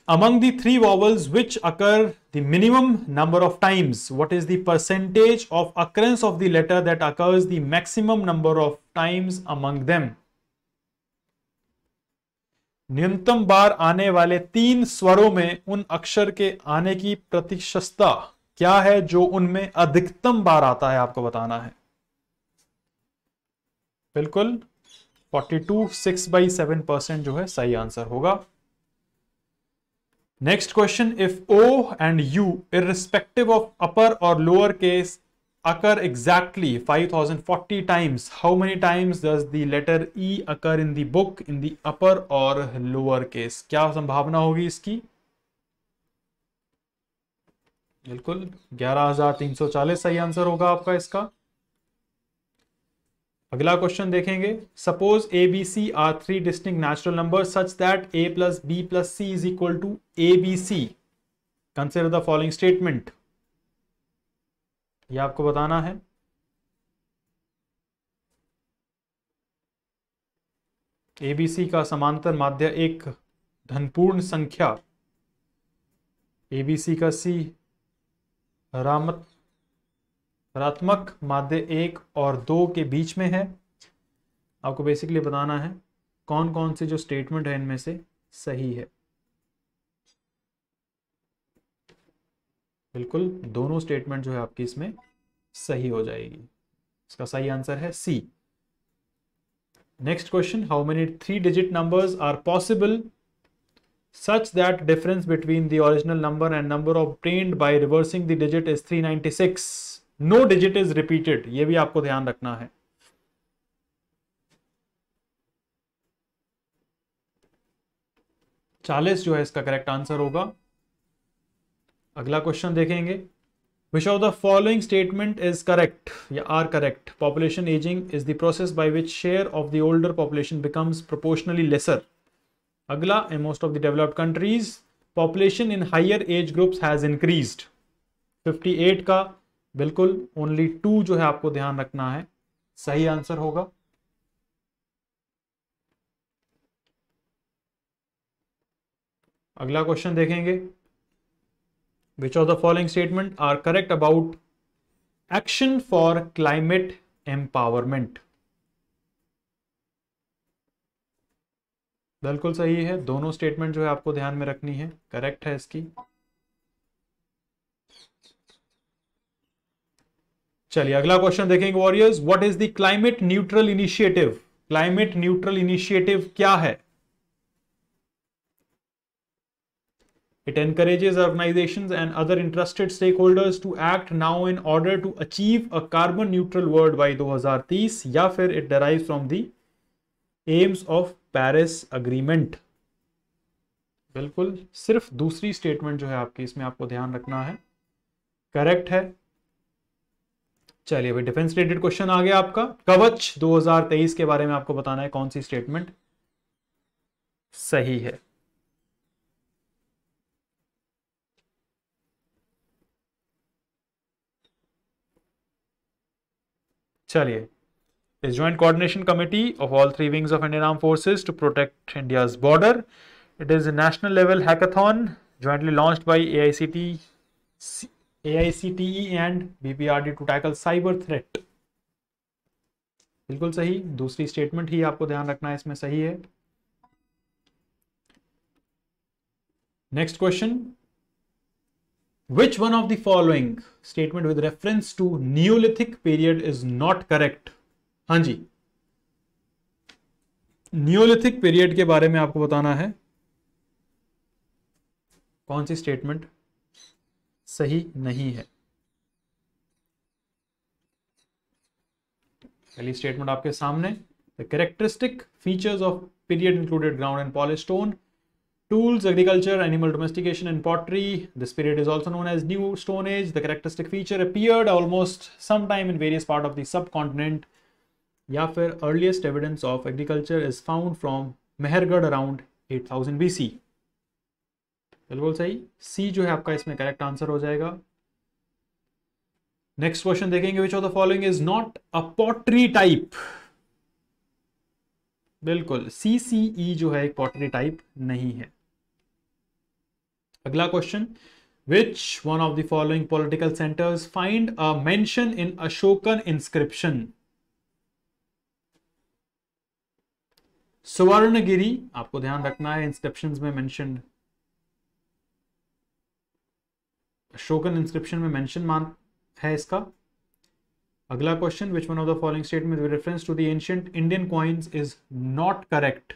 among the three vowels which occur the minimum number of times, what is the percentage of occurrence of the letter that occurs the maximum number of times among them? न्यूनतम बार आने वाले 3 स्वरों में उन अक्षर के आने की प्रतिशतता क्या है जो उनमें अधिकतम बार आता है, आपको बताना है। बिल्कुल 42, 6/7% जो है सही आंसर होगा। Next question, if O and U irrespective of upper or lower case occur exactly 5040 times, how many times does the letter E occur in the book in the upper or lower case? क्या संभावना होगी इसकी? बिल्कुल 11340 सही answer होगा आपका इसका। अगला क्वेश्चन देखेंगे, suppose A B C are 3 distinct natural number such that a plus B plus C is equal to A B C. Consider the following statement, ये आपको बताना है। ए बी सी का समांतर माध्य एक धनपूर्ण संख्या, ए बी सी का सी ऋणात्मक माध्य 1 और 2 के बीच में है। आपको बेसिकली बताना है कौन कौन से जो स्टेटमेंट है इनमें से सही है। बिल्कुल दोनों स्टेटमेंट जो है आपकी इसमें सही हो जाएगी, इसका सही आंसर है C. Next question, how many 3 digit numbers are possible such that difference between the original number and number obtained by reversing the digit is 396. No digit is repeated, ये भी आपको ध्यान रखना है। चालीस जो है इसका करेक्ट आंसर होगा। अगला क्वेश्चन देखेंगे, which of the following statement is correct या are correct? Population aging is the process by which share of the older population becomes proportionally lesser. अगला, in most of the developed countries population in higher age groups has increased। 58 का बिल्कुल only 2 जो है आपको ध्यान रखना है सही आंसर होगा। अगला क्वेश्चन देखेंगे, which of the following statement are correct about action for climate empowerment? बिल्कुल सही है, दोनों स्टेटमेंट जो है आपको ध्यान में रखनी है, करेक्ट है इसकी। चलिए अगला क्वेश्चन देखेंगे warriors, what is the climate neutral initiative? Climate neutral initiative क्या है? It encourages organizations and other interested stakeholders to act now in order to achieve a carbon neutral world by 2030, या फिर it derives from the aims of Paris Agreement। बिल्कुल, सिर्फ दूसरी statement जो है आपकी, इसमें आपको ध्यान रखना है, करेक्ट है। चलिए भाई, डिफेंस रिलेटेड क्वेश्चन आ गया आपका। कवच 2023 के बारे में आपको बताना है कौन सी स्टेटमेंट सही है। चलिए, is joint coordination committee of all three wings of Indian Armed Forces to protect India's border. It is a national level hackathon jointly launched by AICTE and BPRD to tackle cyber threat। बिल्कुल सही, दूसरी statement ही आपको ध्यान रखना है, इसमें सही है। Next question, which one of the following statement with reference to Neolithic period is not correct? हाँ जी, नियोलिथिक पीरियड के बारे में आपको बताना है कौन सी स्टेटमेंट सही नहीं है। पहली स्टेटमेंट आपके सामने, the characteristic features of period included ground and polish stone, tools, agriculture, animal domestication and pottery. This period is also known as New Stone Age. The characteristic feature appeared almost sometime in various parts of the subcontinent. या फिर earliest evidence of agriculture is found from Mehergarh around 8000 BC। बिल्कुल सही, सी जो है आपका इसमें correct answer हो जाएगा। नेक्स्ट क्वेश्चन देखेंगे, which of the following is not a pottery type? बिल्कुल, CCE जो है एक पॉटरी टाइप नहीं है। अगला question, which one of the following political centers find a mention in Ashokan inscription? Suvarnagiri आपको ध्यान रखना है, इंस्क्रिप्शंस में मेंशन, अशोकन इंस्क्रिप्शन में मेंशन मान है इसका। अगला question, which one of the following statement with reference to the ancient Indian coins is not correct?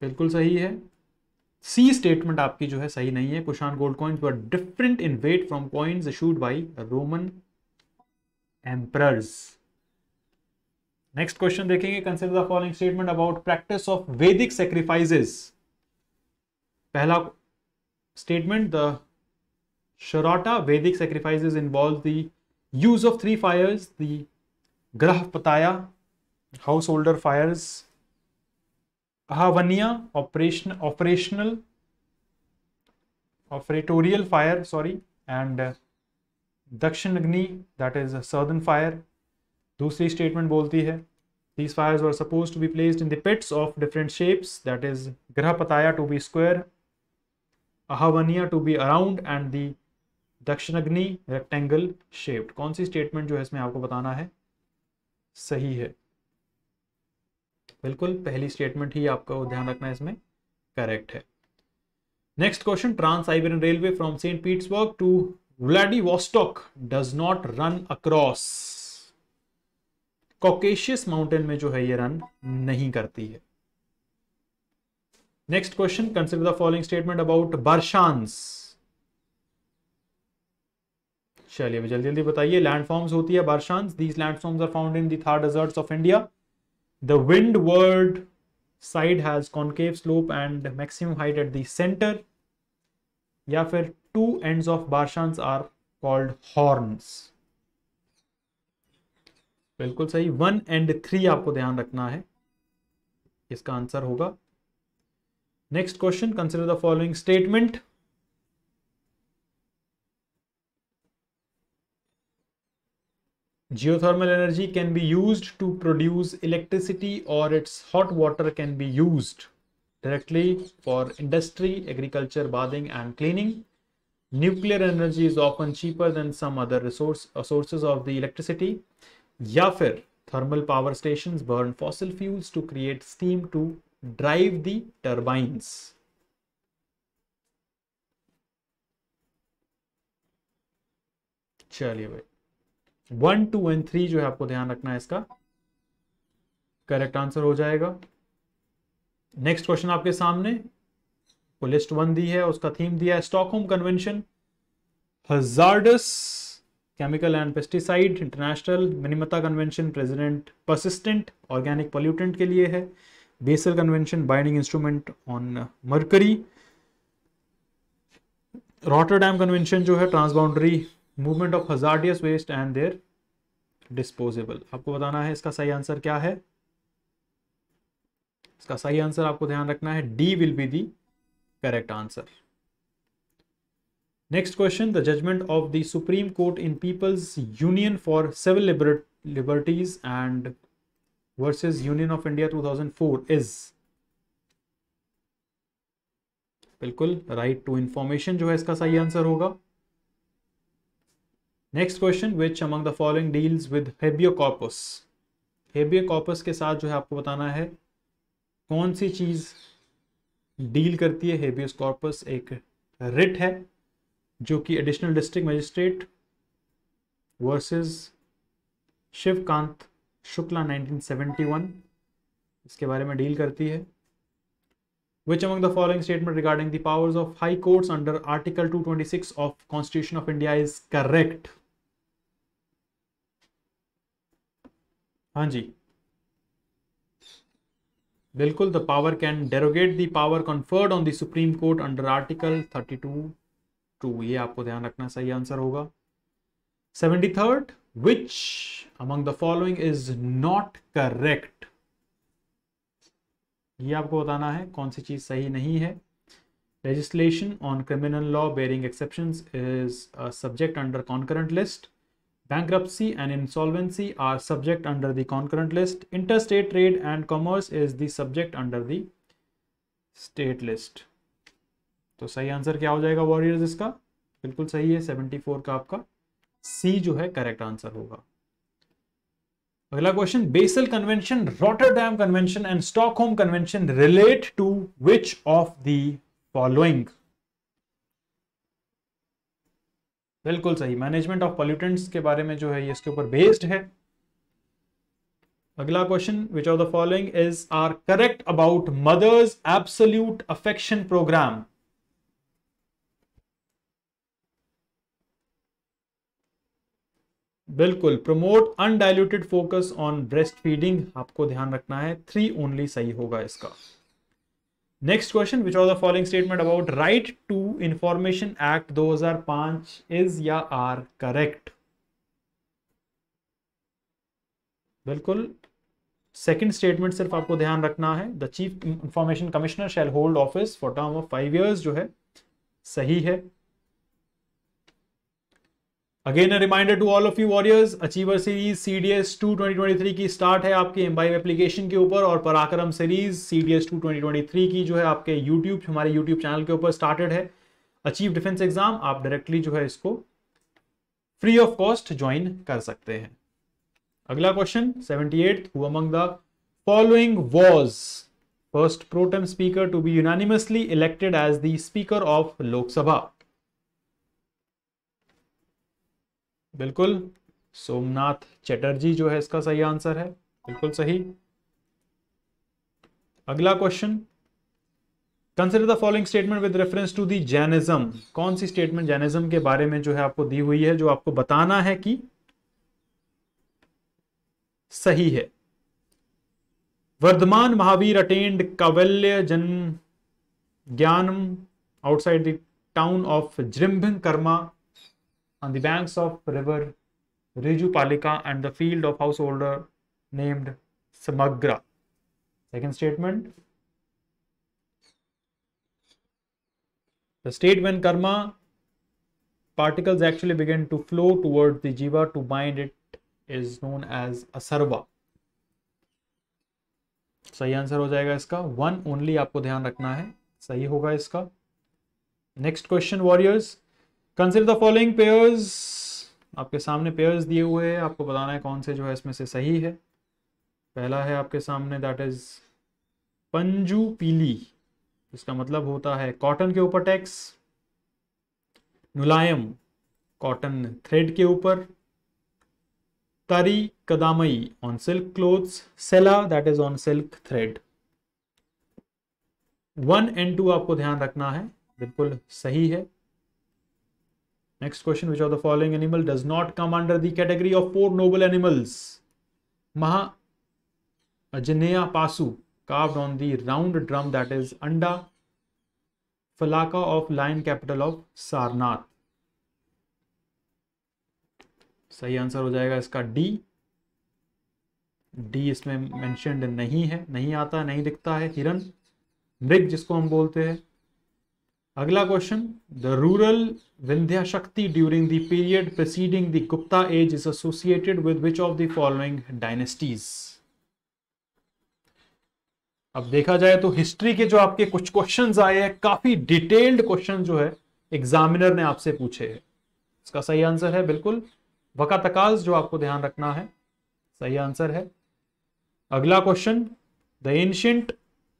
बिल्कुल सही है, सी स्टेटमेंट आपकी जो है सही नहीं है। Kushan gold coins were different in weight from coins issued by Roman emperors. Next question देखेंगे, consider the following statement about practice of Vedic sacrifices. पहला स्टेटमेंट, द Sharata Vedic sacrifices involve the use of 3 fires, the Grahpataya, householder fires, Ahavaniya, operatorial fire, and Dakshinagni, that is a southern fire। दूसरी statement बोलती है, these fires were supposed to be placed in the pits of different shapes, that is Grahpataya to be square, Ahavaniya to be around, and the Dakshinagni rectangle shaped. कौन सी statement जो है इसमें आपको बताना है सही है? बिल्कुल, पहली स्टेटमेंट ही आपको ध्यान रखना है, इसमें करेक्ट है। Next question, trans Siberian railway from Saint Petersburg to Vladivostok does not run across. Caucasus mountain में जो है ये रन नहीं करती है। Next question, consider the following statement about barchans. चलिए अभी जल्दी जल्दी बताइए। लैंडफॉर्म्स होती है barchans, these landforms are found in the Thar deserts of India. The windward side has concave slope and maximum height at the centre, या फिर 2 ends of barchans are called horns. बिल्कुल सही, 1 and 3 आपको ध्यान रखना है, इसका आंसर होगा। Next question, consider the following statement. Geothermal energy can be used to produce electricity, or its hot water can be used directly for industry, agriculture, bathing and cleaning. Nuclear energy is often cheaper than some other sources of the electricity, या फिर thermal power stations burn fossil fuels to create steam to drive the turbines। चलिए भाई, 1, 2 and 3 जो है आपको ध्यान रखना है, इसका करेक्ट आंसर हो जाएगा। नेक्स्ट क्वेश्चन आपके सामने, वो लिस्ट 1 दी है, उसका थीम दिया है Stockholm convention, hazardous chemical and pesticide, international Minamata convention president persistent organic pollutant के लिए है, Basel convention binding instrument on mercury, Rotterdam convention जो है transboundary movement of hazardous waste and their disposable. आपको बताना है इसका सही आंसर क्या है। इसका सही आंसर आपको ध्यान रखना है, D will be the correct answer. Next question, the judgment of the supreme court in people's union for civil liberties and versus union of India 2004 is, बिल्कुल राइट टू इंफॉर्मेशन जो है इसका सही आंसर होगा। Next question, which among the following deals with habeas corpus. Habeas corpus के साथ जो है आपको बताना है कौन सी चीज डील करती है। हेबियस कॉर्पस एक रिट है जो कि additional district magistrate versus Shivkant Shukla 1971 इसके बारे में डील करती है। Which among the following statement regarding the powers of high courts under Article 226 of Constitution of India is correct? हाँ जी, बिल्कुल, the power can derogate the power conferred on the Supreme Court under Article 32(2). ये आपको ध्यान रखना सही answer होगा। 73rd, which among the following is not correct? ये आपको बताना है कौन सी चीज सही नहीं है। Legislation on criminal law bearing exceptions is a subject under concurrent list, bankruptcy and insolvency are subject under the concurrent list, interstate trade and commerce is the subject under the state list। तो सही answer क्या हो जाएगा warriors इसका? बिल्कुल सही है, 74 का आपका सी जो है करेक्ट आंसर होगा। अगला question, Basel convention, Rotterdam convention and Stockholm convention relate to which of the following? बिल्कुल सही, मैनेजमेंट ऑफ पॉल्यूटेंट्स के बारे में जो है ये इसके ऊपर बेस्ड है। अगला question, which of the following is are correct about mother's absolute affection programme? बिल्कुल, promote undiluted focus on breast feeding, आपको ध्यान रखना है 3 ओनली सही होगा इसका। Next question, which of the following statement about right to information act 2005 is या are correct? बिल्कुल, सेकंड स्टेटमेंट सिर्फ आपको ध्यान रखना है, the chief information commissioner shall hold office for term of 5 years जो है सही है। Again a reminder to all of you warriors, achiever series CDS2 2023 की स्टार्ट है आपके एम्बाइव एप्लीकेशन के ऊपर, और पराक्रम सीरीज CDS2 2023 की जो है आपके हमारे यूट्यूब चैनल के ऊपर स्टार्टेड है। अचीव डिफेंस एग्जाम आप डायरेक्टली जो है इसको फ्री ऑफ कॉस्ट ज्वाइन कर सकते हैं। अगला question, 78th, who among the following was first protem speaker to be unanimously elected as the speaker of Lok Sabha? बिल्कुल, सोमनाथ चटर्जी जो है इसका सही आंसर है, बिल्कुल सही। अगला question, consider the following statement with reference to the Jainism. कौन सी स्टेटमेंट जैनिज्म के बारे में जो है आपको दी हुई है, जो आपको बताना है कि सही है? Varthaman Mahavir attend Kaivalya Jana Jnanam outside the town of Jrimbhikagrama on the banks of river Rijupalika and the field of householder named Samagra. Second statement, the state when karma particles actually begin to flow towards the jiva to bind it is known as asarva. सही answer हो जाएगा इसका, 1 only आपको ध्यान रखना है, सही होगा इसका। Next question warriors, consider the following pairs, आपके सामने पेयर्स दिए हुए हैं, आपको बताना है कौन से जो है इसमें से सही है। पहला है आपके सामने, दैट इज पंजू पीली, इसका मतलब होता है कॉटन के ऊपर टैक्स। मुलायम कॉटन थ्रेड के ऊपर, तारी कदामई ऑन सिल्क क्लोथ्स, सेला that is on silk thread. 1 and 2 आपको ध्यान रखना है, बिल्कुल सही है। Next question, which of the following animal does not come under the category of 4 noble animals? महा अजनेया पासु carved on the round drum that is Anda Falaka of lion capital of Sarnath। सही आंसर हो जाएगा इसका D. D इसमें mentioned नहीं है, नहीं आता, नहीं दिखता है। हिरन, मृग जिसको हम बोलते हैं। अगला question, the ruler Vindhyashakti during the period preceding the Gupta age is associated with which of the following dynasties? अब देखा जाए तो हिस्ट्री के जो आपके कुछ क्वेश्चंस आए हैं, काफी डिटेल्ड क्वेश्चन जो है एग्जामिनर ने आपसे पूछे हैं। इसका सही आंसर है बिल्कुल वकातकाज, जो आपको ध्यान रखना है, सही आंसर है। अगला question, the ancient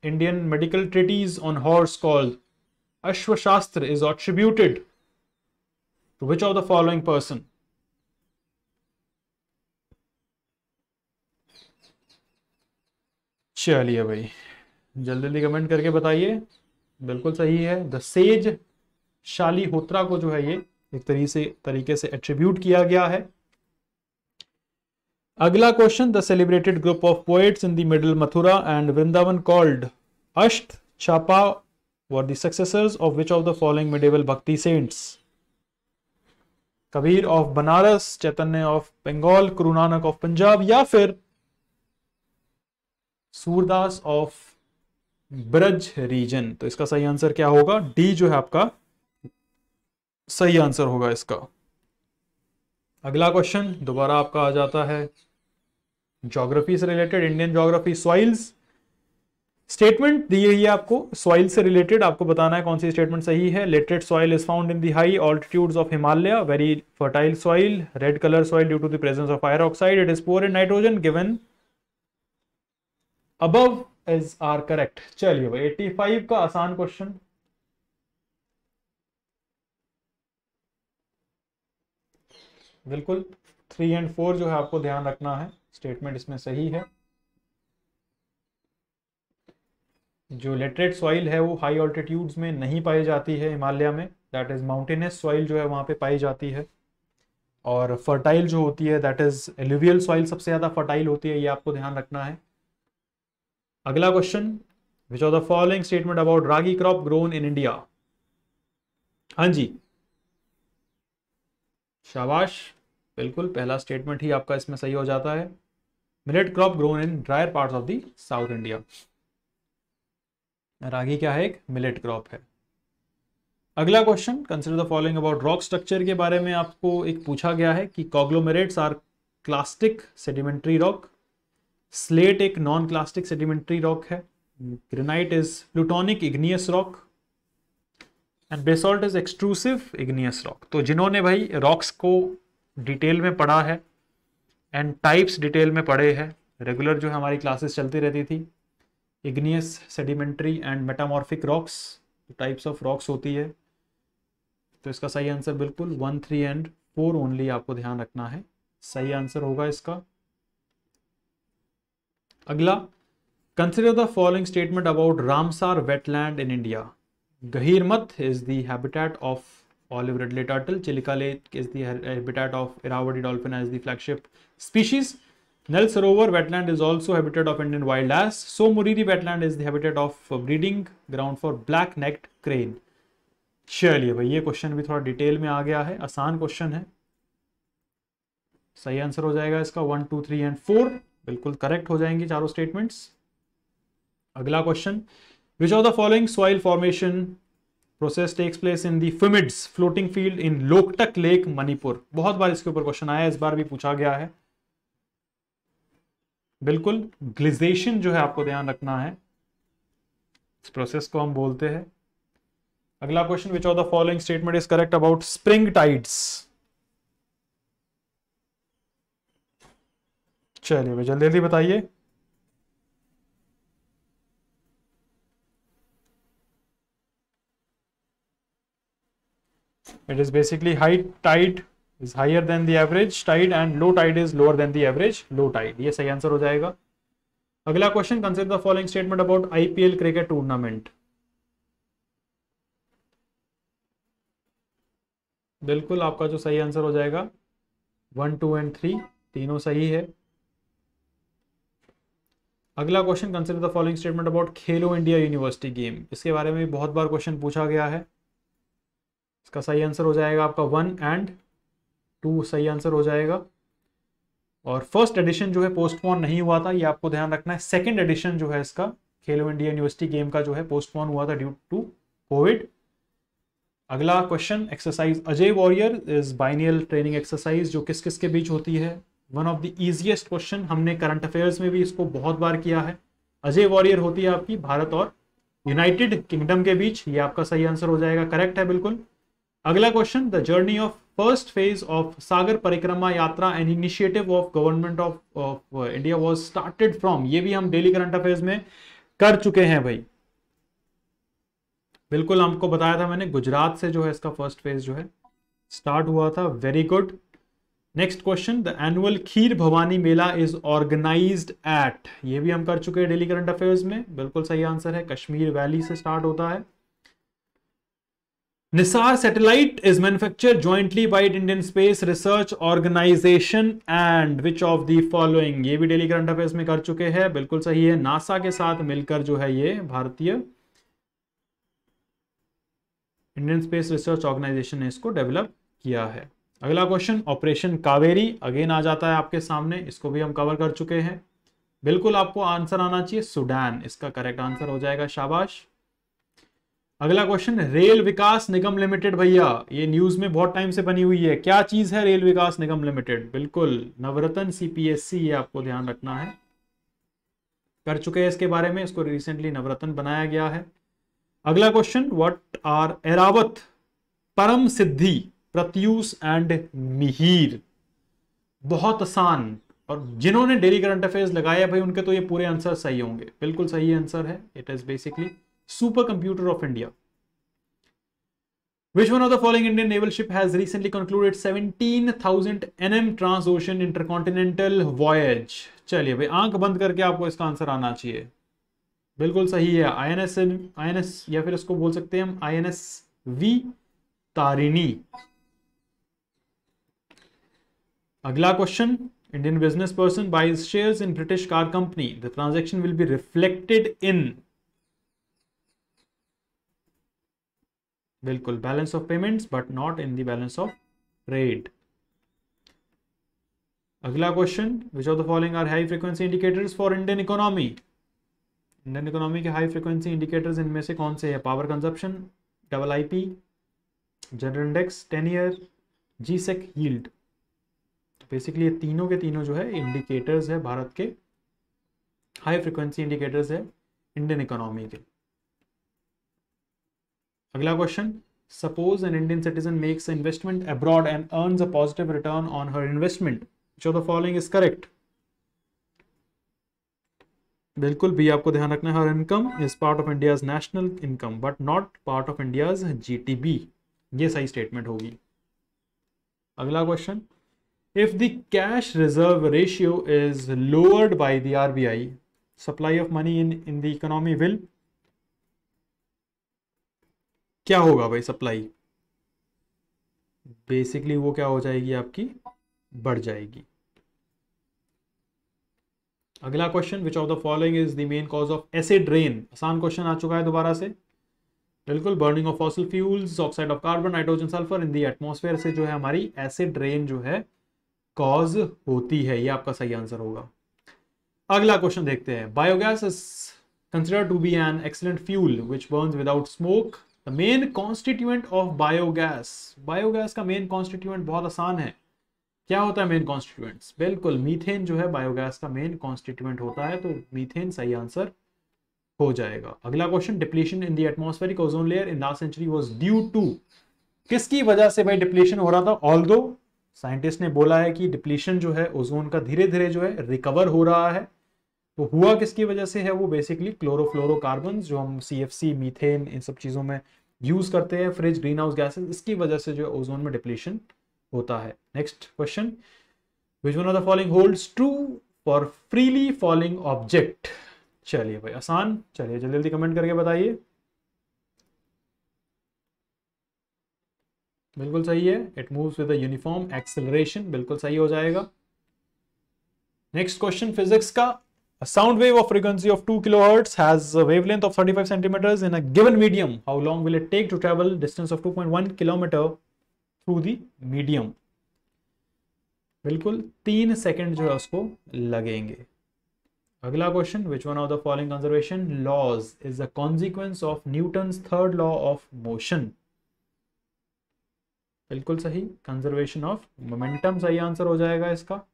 Indian medical treatise on horse called Ashvashastra is attributed to which of the following person? चलिए भाई जल्दी जल्दी कमेंट करके बताइए। बिल्कुल सही है, द सेज शालीहोत्रा को जो है ये एक तरीके से एट्रीब्यूट किया गया है। अगला question, the celebrated group of poets in the middle Mathura and Vrindavan called Ashtachhap were the successors of which of the following medieval bhakti saints? Kabir of Banaras, Chaitanya of Bengal, Guru Nanak of Punjab, या फिर सूरदास ऑफ ब्रज रीजन? तो इसका सही आंसर क्या होगा? डी जो है आपका सही आंसर होगा इसका। अगला क्वेश्चन दोबारा आपका आ जाता है ज्योग्राफी से related, Indian geography, soils. Statement दी हुई है आपको सॉइल से रिलेटेड, आपको बताना है कौन सी स्टेटमेंट सही है। Laterite soil is found in the high altitudes of Himalaya, very fertile soil, red colour soil due to the presence of iron oxide, it is poor in nitrogen, given above is are correct. चलिए भाई 85 का आसान question, बिल्कुल 3 and 4 जो है आपको ध्यान रखना है, स्टेटमेंट इसमें सही है। जो लेटरेट सॉइल है वो हाई ऑल्टीट्यूड्स में नहीं पाई जाती है हिमालय में, दैट इज माउंटेनियस सॉइल जो है वहां पे पाई जाती है। और फर्टाइल जो होती है दैट इज एलुवियल सॉइल सबसे ज्यादा फर्टाइल होती है, ये आपको ध्यान रखना है। अगला question, which of the following statement about ragi crop grown in India? हाँ जी शाबाश, बिल्कुल पहला स्टेटमेंट ही आपका इसमें सही हो जाता है। Millet crop grown in drier parts of the south India. Ragi क्या है? एक मिलेट क्रॉप है। अगला question, consider the following about rock structure के बारे में आपको एक पूछा गया है कि conglomerates are clastic sedimentary rock, slate एक नॉन क्लास्टिक सेडिमेंट्री रॉक है, granite is plutonic igneous rock and basalt is extrusive igneous rock. तो जिन्होंने भाई रॉक्स को डिटेल में पढ़ा है एंड टाइप्स डिटेल में पढ़े हैं, रेगुलर जो हमारी क्लासेस चलती रहती थी, igneous, sedimentary and metamorphic rocks types of rocks होती है, तो इसका सही आंसर बिल्कुल 1, 3 and 4 ओनली आपको ध्यान रखना है, सही आंसर होगा इसका। अगला, consider the following statement about Ramsar wetland in India. Gahirmatha is the habitat of olive ridley turtle, Chilika Lake is the habitat of Irrawaddy dolphin as the flagship species, Nal Sarovar wetland is also habitat of Indian wild ass, So Muriri wetland is the habitat of breeding ground for black necked crane। चलिए भाई ये question भी थोड़ा detail में आ गया है, आसान question है, सही आंसर हो जाएगा इसका 1, 2, 3 and 4 बिल्कुल करेक्ट हो जाएंगे चारों स्टेटमेंट्स। अगला question, which of the following soil formation process takes place in the phumdis floating field in Loktak lake Manipur? बहुत बार इसके ऊपर क्वेश्चन आया, इस बार भी पूछा गया है, बिल्कुल ग्लिजेशन जो है आपको ध्यान रखना है, इस प्रोसेस को हम बोलते हैं। अगला question, which of the following statement is correct about spring tides? चलिए भाई जल्दी जल्दी बताइए। It is basically high tide is higher than the average tide and low tide is lower than the average low tide. ये सही answer हो जाएगा। अगला question, consider the following statement about IPL cricket tournament. बिल्कुल आपका जो सही answer हो जाएगा 1, 2 एंड 3 तीनों सही है। अगला question, consider the following statement about Khelo India university game. इसके बारे में बहुत बार क्वेश्चन पूछा गया है। इसका सही आंसर हो जाएगा आपका 1 एंड 2 सही आंसर हो जाएगा। और फर्स्ट एडिशन जो है पोस्टपोन नहीं हुआ था, ये आपको ध्यान रखना है। सेकंड एडिशन जो है इसका खेलो इंडिया यूनिवर्सिटी गेम का जो है पोस्टपोन हुआ था ड्यू टू कोविड। अगला question, exercise Ajay warrior is biennial training exercise जो किस किस के बीच होती है। One of the easiest question, हमने करंट अफेयर्स में भी इसको बहुत बार किया है। अजय वॉरियर होती है आपकी भारत और यूनाइटेड किंगडम के बीच। ये आपका सही आंसर हो जाएगा, करेक्ट है बिल्कुल। अगला question, the journey of first phase of Sagar Parikrama Yatra an initiative of government of India was started from. ये भी हम डेली करंट अफेयर्स में कर चुके हैं भाई। बिल्कुल हमको बताया था मैंने, गुजरात से जो है इसका फर्स्ट फेज जो है स्टार्ट हुआ था। Very good. Next question, the annual Kheer Bhavani Mela is organised at. ये भी हम कर चुके हैं डेली करंट अफेयर्स में। बिल्कुल सही आंसर है, कश्मीर वैली से स्टार्ट होता है। NISAR satellite is manufactured jointly by Indian space research organisation and which of the following. ये भी डेली करंट अफेयर्स में कर चुके हैं। बिल्कुल सही है, नासा के साथ मिलकर जो है ये भारतीय इंडियन स्पेस रिसर्च ऑर्गेनाइजेशन ने इसको डेवलप किया है। अगला क्वेश्चन, ऑपरेशन कावेरी अगेन आ जाता है आपके सामने। इसको भी हम कवर कर चुके हैं। बिल्कुल आपको आंसर आना चाहिए सूडान, इसका करेक्ट आंसर हो जाएगा, शाबाश। अगला क्वेश्चन, रेल विकास निगम लिमिटेड भैया, ये न्यूज में बहुत टाइम से बनी हुई है। क्या चीज है रेल विकास निगम लिमिटेड? बिल्कुल नवरत्न सीपीएससी, ये आपको ध्यान रखना है। कर चुके हैं इसके बारे में, इसको रिसेंटली नवरत्न बनाया गया है। अगला क्वेश्चन, व्हाट आर एरावत, परम सिद्धि, प्रत्यूष एंड मिहिर। बहुत आसान, और जिन्होंने डेली करंट अफेयर्स लगाया भाई उनके तो ये पूरे आंसर सही होंगे। बिल्कुल सही आंसर है, it is basically super computer of India. Which one of the following Indian naval ship has recently concluded 17,000 nm transocean intercontinental voyage? चलिए भाई आंख बंद करके आपको इसका आंसर आना चाहिए। बिल्कुल सही है, आईएनएस या फिर इसको बोल सकते हैं हम आईएनएस वी तारिणी। अगला question, Indian business person buys shares in British car company, the transaction will be reflected in. बिल्कुल balance of payments but not in the balance of trade. अगला question, which of the following are high frequency indicators for Indian economy. Indian economy के high frequency indicators इनमें से कौन से है? Power consumption, double IP, general index, 10 year, G sec, yield. तो basically ये तीनों के तीनों जो है इंडिकेटर्स है भारत के, हाई फ्रीक्वेंसी इंडिकेटर्स है इंडियन इकोनॉमी के। अगला question, suppose an Indian citizen makes investment abroad and earns a positive return on her investment, which of the following is correct? बिल्कुल भी आपको ध्यान रखना है, her income is part of India's national income but not part of India's GDP. ये सही statement होगी। अगला question, if the cash reserve ratio is lowered by the RBI, supply of money in the economy will. क्या होगा भाई supply? Basically वो क्या हो जाएगी आपकी, बढ़ जाएगी। अगला question, which of the following is the main cause of acid rain. आसान क्वेश्चन आ चुका है दोबारा से। बिल्कुल, burning of fossil fuels, oxide of carbon, nitrogen, sulphur in the atmosphere से जो है हमारी एसिड रेन जो है कॉज होती है। ये आपका सही आंसर होगा। अगला क्वेश्चन देखते हैं, biogas is considered to be an excellent fuel which burns without smoke, the main constituent of biogas. Biogas का मेन कॉन्स्टिट्यूएंट बहुत आसान है। क्या होता है मेन कॉन्स्टिट्यूएंट्स? बिल्कुल मीथेन जो है बायोगैस का मेन कॉन्स्टिट्यूएंट होता है, तो मीथेन सही आंसर हो जाएगा। अगला question, depletion in the atmospheric ozone layer in last century was due to. किसकी वजह से भाई डिप्लीशन हो रहा था? ऑल्दो साइंटिस्ट ने बोला है कि डिप्लीशन जो है ओजोन का धीरे धीरे जो है रिकवर हो रहा है, तो हुआ किसकी वजह से है? वो बेसिकली क्लोरोफ्लोरोकार्बन जो हम सीएफसी, मीथेन, इन सब चीजों में यूज करते हैं, फ्रिज, ग्रीन हाउस गैसेस, इसकी वजह से जो ओजोन में डिप्लीशन होता है। Next question, which one of the following holds true for freely falling object? चलिए भाई आसान, चलिए जल्दी जल्दी कमेंट करके बताइए। बिल्कुल सही है, it moves with a uniform acceleration, बिल्कुल सही हो जाएगा। नेक्स्ट क्वेश्चन फिजिक्स का, a sound wave of frequency of 2 kilohertz has a wavelength of 35 centimeters in a given medium. How long will it take to travel distance of 2.1 kilometer through the medium? बिल्कुल 3 second जो है उसको लगेंगे। अगला question, which one of the following conservation laws is a consequence of Newton's third law of motion? बिल्कुल सही, conservation of momentum सही answer हो जाएगा इसका।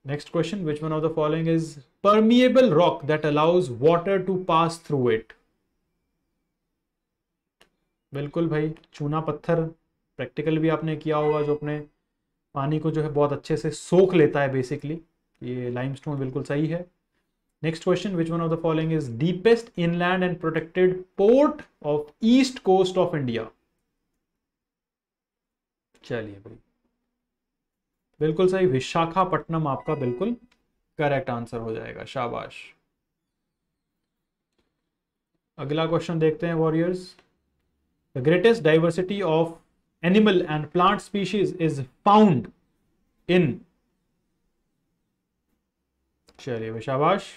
Next question, which one of the following is permeable rock that allows water to pass through it? बिल्कुल भाई, चूना पत्थर, प्रैक्टिकल भी आपने किया होगा, जो अपने पानी को जो है बहुत अच्छे से सोख लेता है बेसिकली, ये लाइमस्टोन बिल्कुल सही है। Next question, which one of the following is deepest inland and protected port of east coast of India? चलिए भाई बिल्कुल सही, विशाखापट्टनम आपका बिल्कुल करेक्ट आंसर हो जाएगा, शाबाश। अगला क्वेश्चन देखते हैं warriors, the greatest diversity of animal and plant species is found इन? चलिए शाबाश,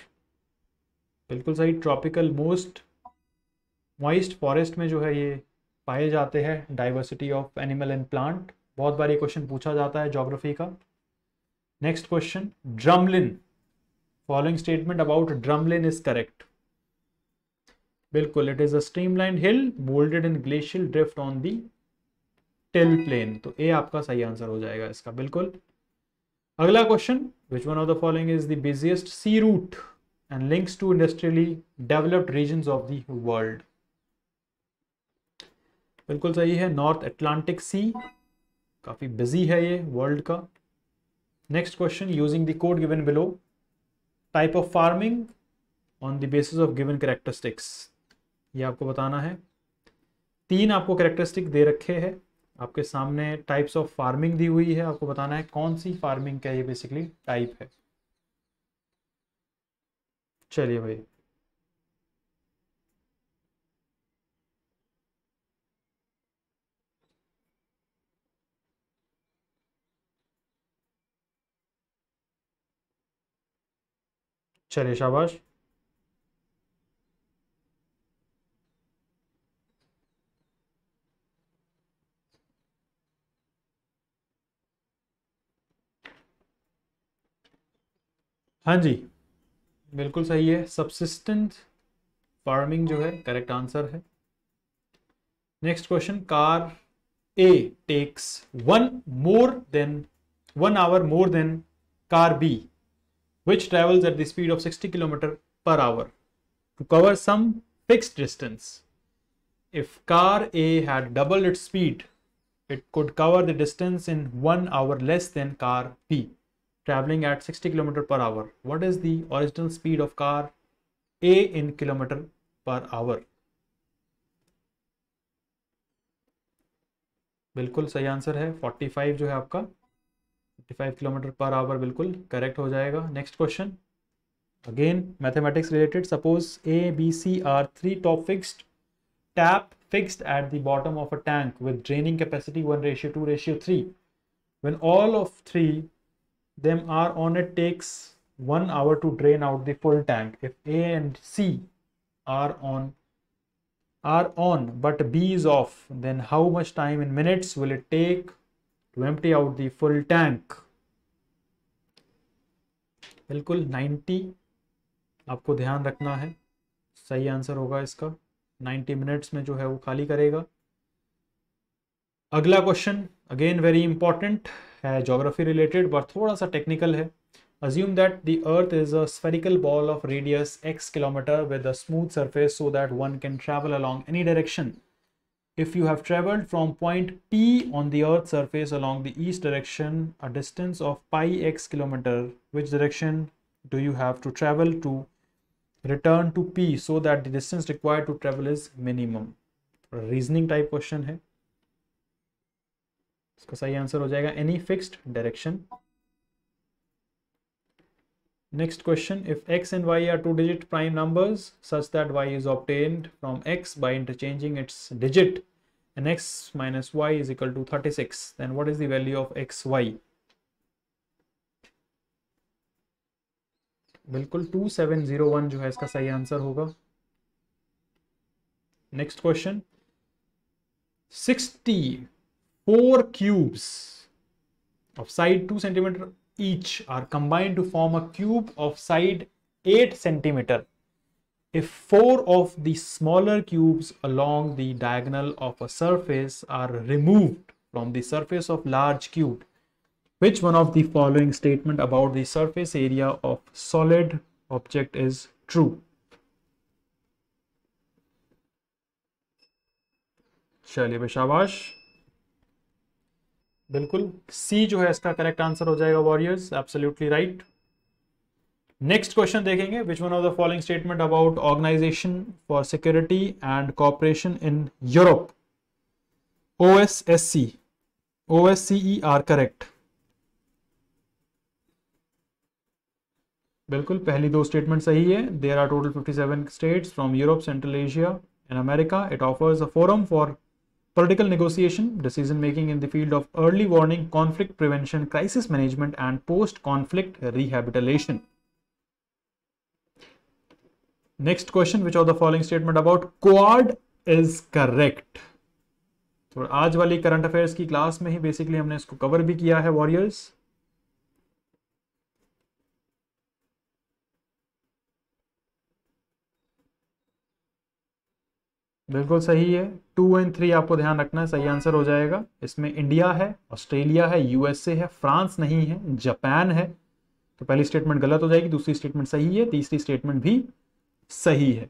बिल्कुल सही, ट्रॉपिकल मोस्ट मॉइस्ट फॉरेस्ट में जो है ये पाए जाते हैं, diversity of animal and plant. बहुत बार ये क्वेश्चन पूछा जाता है ज्योग्राफी का। Next question, drumlin, following statement about drumlin is correct? बिल्कुल, it is a streamlined hill moulded in glacial drift on the till plain, तो ए आपका सही आंसर हो जाएगा इसका, बिल्कुल। अगला question, which one of the following is the busiest sea route and links to industrially developed regions of the world? बिल्कुल सही है, नॉर्थ अटलांटिक सी, काफी बिजी है ये वर्ल्ड का। Next question, using the code given below, type of farming on the basis of given characteristics, ये आपको बताना है। 3 आपको कैरेक्टरिस्टिक दे रखे हैं आपके सामने, टाइप्स ऑफ फार्मिंग दी हुई है, आपको बताना है कौन सी फार्मिंग का ये बेसिकली टाइप है। चलिए भाई चलिए शाबाश, हाँ जी बिल्कुल सही है, सबसिस्टेंट फार्मिंग जो है करेक्ट आंसर है। Next question, car A takes 1 hour more than car B, which travels at the speed of 60 km/h to cover some fixed distance. If car A had doubled its speed, it could cover the distance in 1 hour less than car B, traveling at 60 km/h. What is the original speed of car A in km/h? बिल्कुल सही answer है, 45 जो है आपका, 55 km/h बिल्कुल correct हो जाएगा। Next question, again mathematics related, suppose A, B, C are 3 top fixed tap fixed at the bottom of a tank with draining capacity 1:2:3. When all of 3 them are on, it takes 1 hour to drain out the full tank. If A and C are on but B is off, then how much time in minutes will it take to empty out the full tank? बिल्कुल 90 आपको ध्यान रखना है, सही answer होगा इसका, 90 minutes में जो है वो खाली करेगा। अगला क्वेश्चन अगेन वेरी इंपॉर्टेंट है, ज्योग्राफी रिलेटेड बट थोड़ा सा टेक्निकल है। Assume that the earth is a spherical ball of radius x kilometer with a smooth surface so that one can travel along any direction. If you have traveled from point P on the earth's surface along the east direction a distance of pi x kilometer, which direction do you have to travel to return to P so that the distance required to travel is minimum? Reasoning type question है। इसका सही answer हो जाएगा any fixed direction. Next question, if x and y are two-digit prime numbers such that y is obtained from x by interchanging its digit and x minus y is equal to 36, then what is the value of xy? बिल्कुल 2701 जो है इसका सही answer होगा। Next question, 64 cubes of side 2 centimeter each are combined to form a cube of side 8 centimeter. If 4 of the smaller cubes along the diagonal of a surface are removed from the surface of large cube, which one of the following statement about the surface area of solid object is true? चलिए भाई शाबाश, बिल्कुल सी जो है इसका correct answer हो जाएगा warriors, absolutely right. Next question देखेंगे, which one of the following statement about organisation for security and cooperation in Europe OSCE are correct? बिल्कुल पहली दो स्टेटमेंट सही है। There are total 57 states from Europe, central Asia and America. It offers a forum for political negotiation, decision making in the field of early warning, conflict prevention, crisis management and post conflict rehabilitation. Next question, which of the following statement about Quad is correct? तो आज वाली current affairs की class में ही basically हमने इसको cover भी किया है वॉरियर्स। बिल्कुल सही है, 2 और 3 आपको ध्यान रखना है, सही आंसर हो जाएगा। इसमें इंडिया है, ऑस्ट्रेलिया है, यूएसए है, फ्रांस नहीं है, जापान है। तो पहली स्टेटमेंट गलत हो जाएगी, दूसरी स्टेटमेंट सही है, तीसरी स्टेटमेंट भी सही है।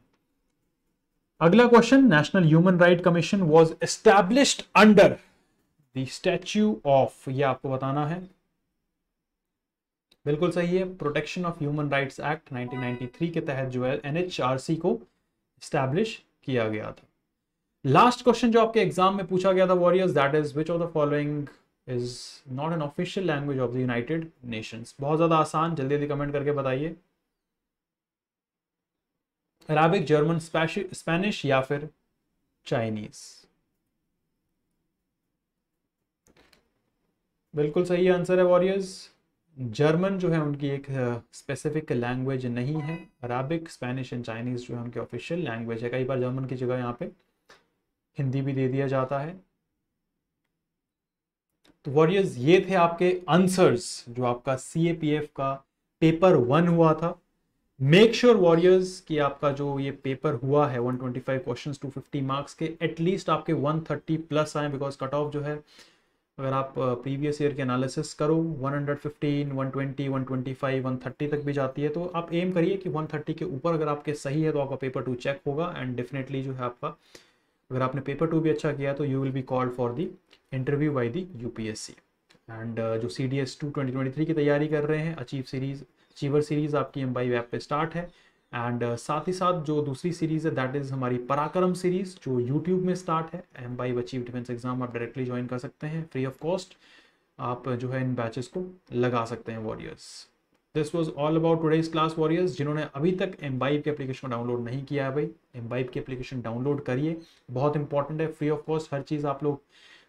अगला question, national human right commission was established under the statue of, ये आपको बताना है। बिल्कुल सही है, protection of human rights act 1993 के तहत जो है NHRC को एस्टैब्लिश किया गया था। लास्ट क्वेश्चन जो आपके एग्जाम में पूछा गया था warriors, that is which of the following is not an official language of the United Nations? बहुत ज्यादा आसान, जल्दी जल्दी कमेंट करके बताइए। अराबिक, जर्मन, स्पेनिश या फिर चाइनीज? बिल्कुल सही आंसर है वॉरियर्स, जर्मन जो है उनकी एक स्पेसिफिक लैंग्वेज नहीं है। अराबिक, स्पेनिश एंड चाइनीज जो है उनकी ऑफिशियल लैंग्वेज है। कई बार जर्मन की जगह यहाँ पे हिंदी भी दे दिया जाता है। तो वॉरियर्स ये थे आपके आंसर्स जो आपका CAPF का पेपर 1 हुआ था। मेक श्योर वॉरियर्स कि आपका जो ये पेपर हुआ है 125 क्वेश्चंस 250 मार्क्स के, एटलीस्ट आपके 130 प्लस आए, बिकॉज कट ऑफ जो है अगर आप प्रीवियस ईयर के एनालिसिस करो 115, 120, 125, 130 तक भी जाती है। तो आप एम करिए कि 130 के ऊपर अगर आपके सही है तो आपका पेपर 2 चेक होगा, एंड डेफिनेटली जो है आपका, अगर आपने पेपर 2 भी अच्छा किया तो you will be called for the interview by the UPSC। And जो CDS2 2023 की तैयारी कर रहे हैं, अचीवर सीरीज आपकी एम्बाइब ऐप पे स्टार्ट है। एंड साथ ही साथ जो दूसरी सीरीज़ है दैट इज़ हमारी पराक्रम सीरीज़ जो यूट्यूब में स्टार्ट है। एम्बाइब अचीव डिफेंस एग्जाम आप डायरेक्टली ज्वाइन कर सकते हैं, फ्री ऑफ कॉस्ट आप जो है इन बैचेस को लगा सकते हैं warriors. This was all about today's class warriors. जिन्होंने अभी तक एम्बाइब के एप्लीकेशन डाउनलोड नहीं किया है भाई, एम्बाइब की एप्लीकेशन डाउनलोड करिए, बहुत इंपॉर्टेंट है, फ्री ऑफ कॉस्ट हर चीज़ आप लोग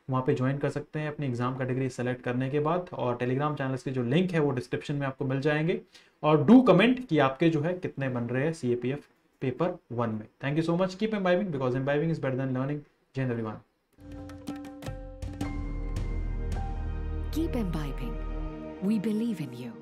वहाँ पे ज्वाइन कर सकते हैं अपनी एग्जाम कैटेगरी सेलेक्ट करने के बाद। और टेलीग्राम चैनल्स के जो लिंक है वो डिस्क्रिप्शन में आपको मिल जाएंगे। और डू कमेंट कि आपके जो है कितने बन रहे हैं CAPF पेपर 1 में। Thank you so much, keep imbibing because imbibing is better than learning. जय हिंद everyone. Keep imbibing. We believe in you.